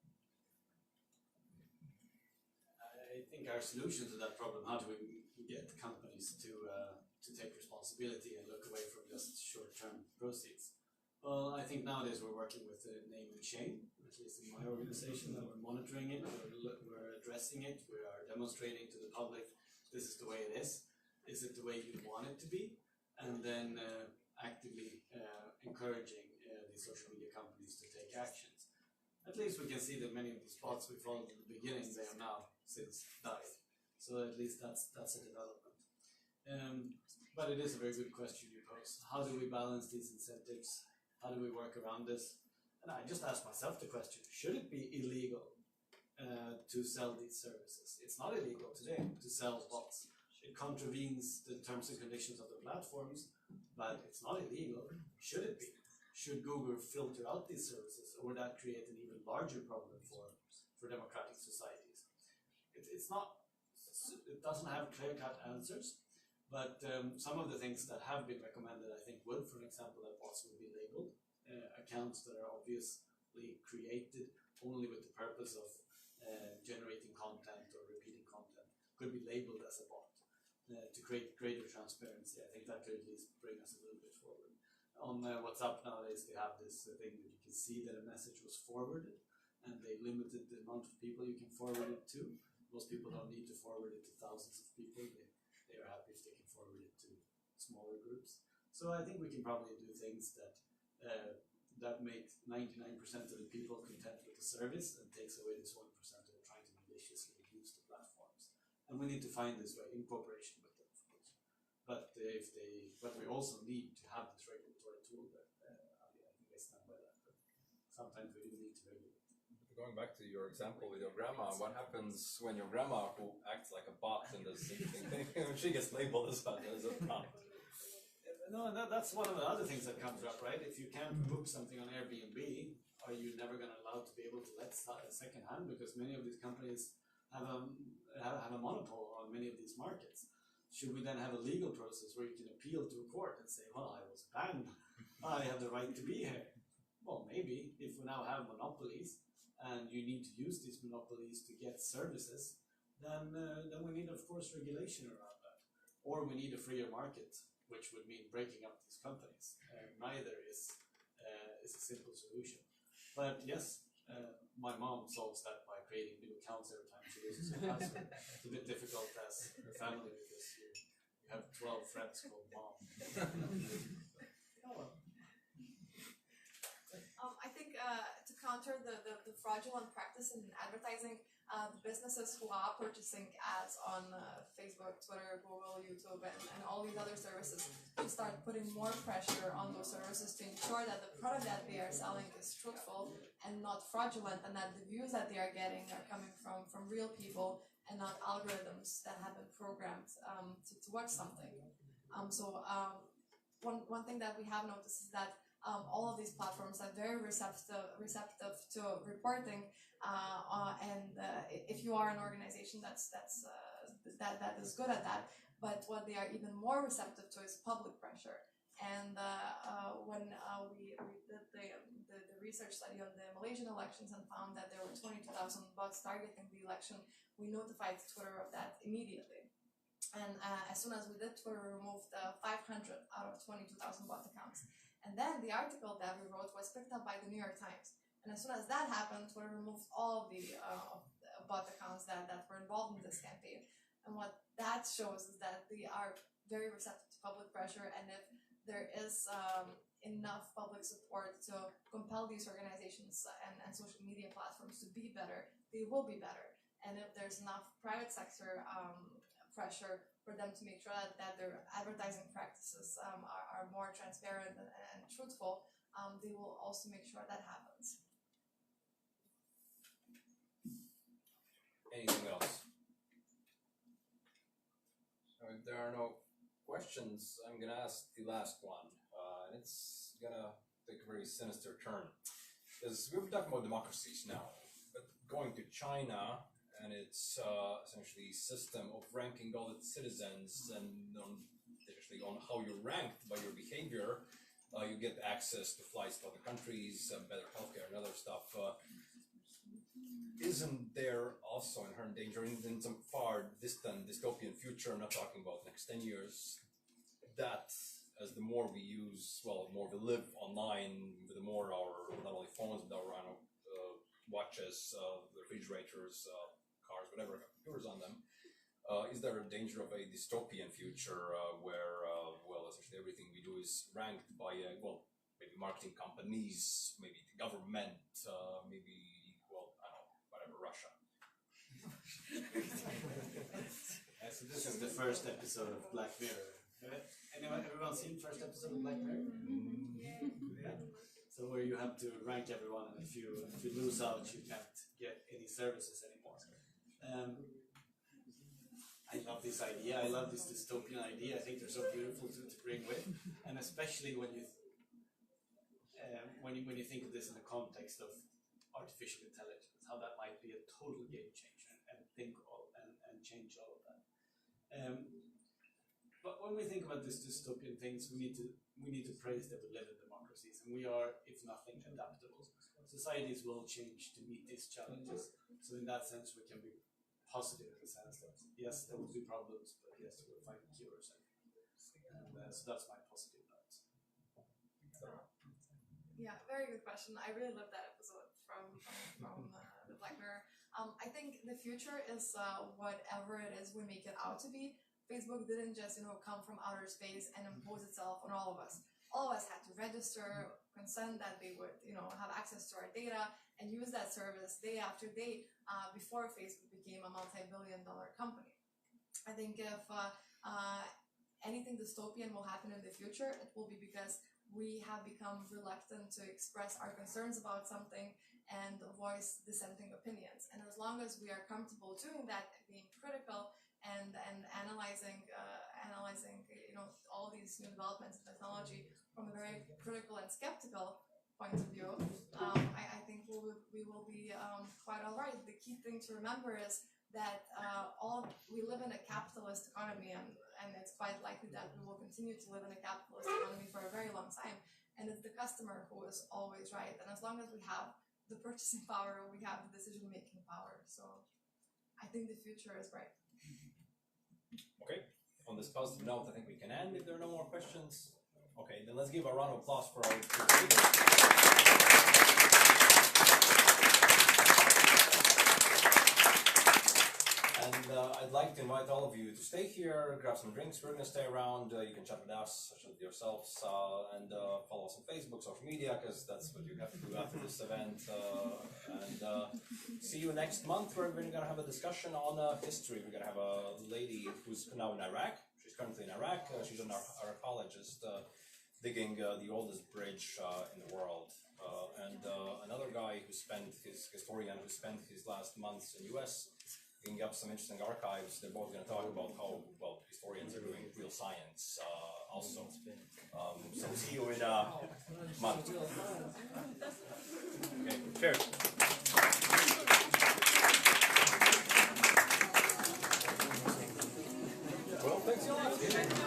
I think our solution to that problem, how do we get companies to take responsibility and look away from just short-term proceeds? Well, I think nowadays we're working with the name and shame, at least in my organization, that we're monitoring it, we're addressing it, we are demonstrating to the public this is the way it is it the way you want it to be, and then actively encouraging these social media companies to take actions. At least we can see that many of the spots we followed in the beginning, they have now since died. So at least that's a development. But it is a very good question you pose. How do we balance these incentives? How do we work around this? And I just asked myself the question, should it be illegal to sell these services? It's not illegal today to sell bots. It contravenes the terms and conditions of the platforms, but it's not illegal. Should it be? Should Google filter out these services, or would that create an even larger problem for democratic societies? It's not. It doesn't have clear-cut answers, but some of the things that have been recommended, I think, would, for example, that bots would be labeled. Accounts that are obviously created only with the purpose of generating content or repeating content could be labeled as a bot to create greater transparency. I think that could at least bring us a little bit forward. On WhatsApp nowadays, they have this thing that you can see that a message was forwarded, and they limited the amount of people you can forward it to. Most people don't need to forward it to thousands of people. They are happy if they can forward it to smaller groups. So I think we can probably do things that that make 99% of the people content with the service and takes away this 1% who are trying to maliciously abuse the platforms. And we need to find this way in cooperation with them, of course. But we also need to have this regulatory tool that I think I stand by that. But sometimes we do need to regulate. Going back to your example with your grandma, what happens when your grandma, who acts like a bot in this thing, she gets labeled as a bot? No, that's one of the other things that comes up, right? If you can't book something on Airbnb, are you never going to allow to be able to let secondhand? Because many of these companies have a monopoly on many of these markets. Should we then have a legal process where you can appeal to a court and say, well, I was banned, I have the right to be here? Well, maybe if we now have monopolies and you need to use these monopolies to get services, then we need, of course, regulation around that. Or we need a freer market, which would mean breaking up these companies. Neither is a simple solution. But yes, my mom solves that by creating new accounts every time she loses her password. It's a bit difficult as a family because you have 12 friends called mom. I think to counter the fraudulent practice in advertising, the businesses who are purchasing ads on Facebook, Twitter, Google, YouTube, and all these other services should start putting more pressure on those services to ensure that the product that they are selling is truthful and not fraudulent, and that the views that they are getting are coming from real people and not algorithms that have been programmed to watch something. One thing that we have noticed is that all of these platforms are very receptive to reporting, and if you are an organization that is good at that, but what they are even more receptive to is public pressure. And when we did the research study on the Malaysian elections and found that there were 22,000 bots targeting the election, we notified Twitter of that immediately. And as soon as we did, Twitter removed 500 out of 22,000 bot accounts. And then the article that we wrote was picked up by the New York Times. And as soon as that happened, Twitter removed all of the bot accounts that were involved in this campaign. And what that shows is that they are very receptive to public pressure, and if there is enough public support to compel these organizations and social media platforms to be better, they will be better. And if there's enough private sector pressure for them to make sure that their advertising practices are more transparent and truthful, they will also make sure that happens. Anything else? So if there are no questions, I'm gonna ask the last one. And it's gonna take a very sinister turn. Because we've talked about democracies now, but going to China and its essentially system of ranking all its citizens and actually on how you're ranked by your behavior, you get access to flights to other countries, better healthcare and other stuff. Isn't there also inherent danger in some far distant dystopian future, I'm not talking about next 10 years, that as the more we use, well, more we live online, the more our, not only phones, but our watches, refrigerators, cars, whatever, computers on them, is there a danger of a dystopian future where, well, essentially everything we do is ranked by, well, maybe marketing companies, maybe the government, maybe, well, I don't know, whatever, Russia. So this is the first episode of Black Mirror. Everyone seen first episode of Black Mirror? Yeah. So where you have to rank everyone, and if you lose out, you can't get any services anymore. I love this idea. I love this dystopian idea. I think they're so beautiful to bring with, and especially when you think of this in the context of artificial intelligence, how that might be a total game changer and change all of that. But when we think about these dystopian things, we need to praise that we live in democracies, and we are, if nothing, adaptable. Societies will change to meet these challenges. So in that sense, we can be positive in the sense that yes, there will be problems, but yes, we'll find cures, and so that's my positive note. Yeah, very good question. I really loved that episode from the Black Mirror. I think the future is whatever it is we make it out to be. Facebook didn't just come from outer space and impose itself on all of us. All of us had to register, consent that they would have access to our data and use that service day after day before Facebook became a multi-billion-dollar company. I think if anything dystopian will happen in the future, it will be because we have become reluctant to express our concerns about something and voice dissenting opinions. And as long as we are comfortable doing that, being critical and analyzing all these new developments in technology from a very critical and skeptical point of view, I think we will be quite all right. The key thing to remember is that we live in a capitalist economy, and it's quite likely that we will continue to live in a capitalist economy for a very long time. And it's the customer who is always right. And as long as we have the purchasing power, we have the decision-making power. So I think the future is bright. Okay, on this positive note, I think we can end if there are no more questions. Okay, then let's give a round of applause for our speakers. And I'd like to invite all of you to stay here, grab some drinks. We're going to stay around. You can chat with us, chat with yourselves, and follow us on Facebook, social media, because that's what you have to do after this event. And see you next month, where we're going to have a discussion on history. We're going to have a lady who's now in Iraq. She's currently in Iraq. She's an archaeologist digging the oldest bridge in the world. And another guy historian who spent his last months in the US digging up some interesting archives. They're both going to talk about how historians are doing real science also. So see you in a month. Okay, cheers. Well, thanks a lot.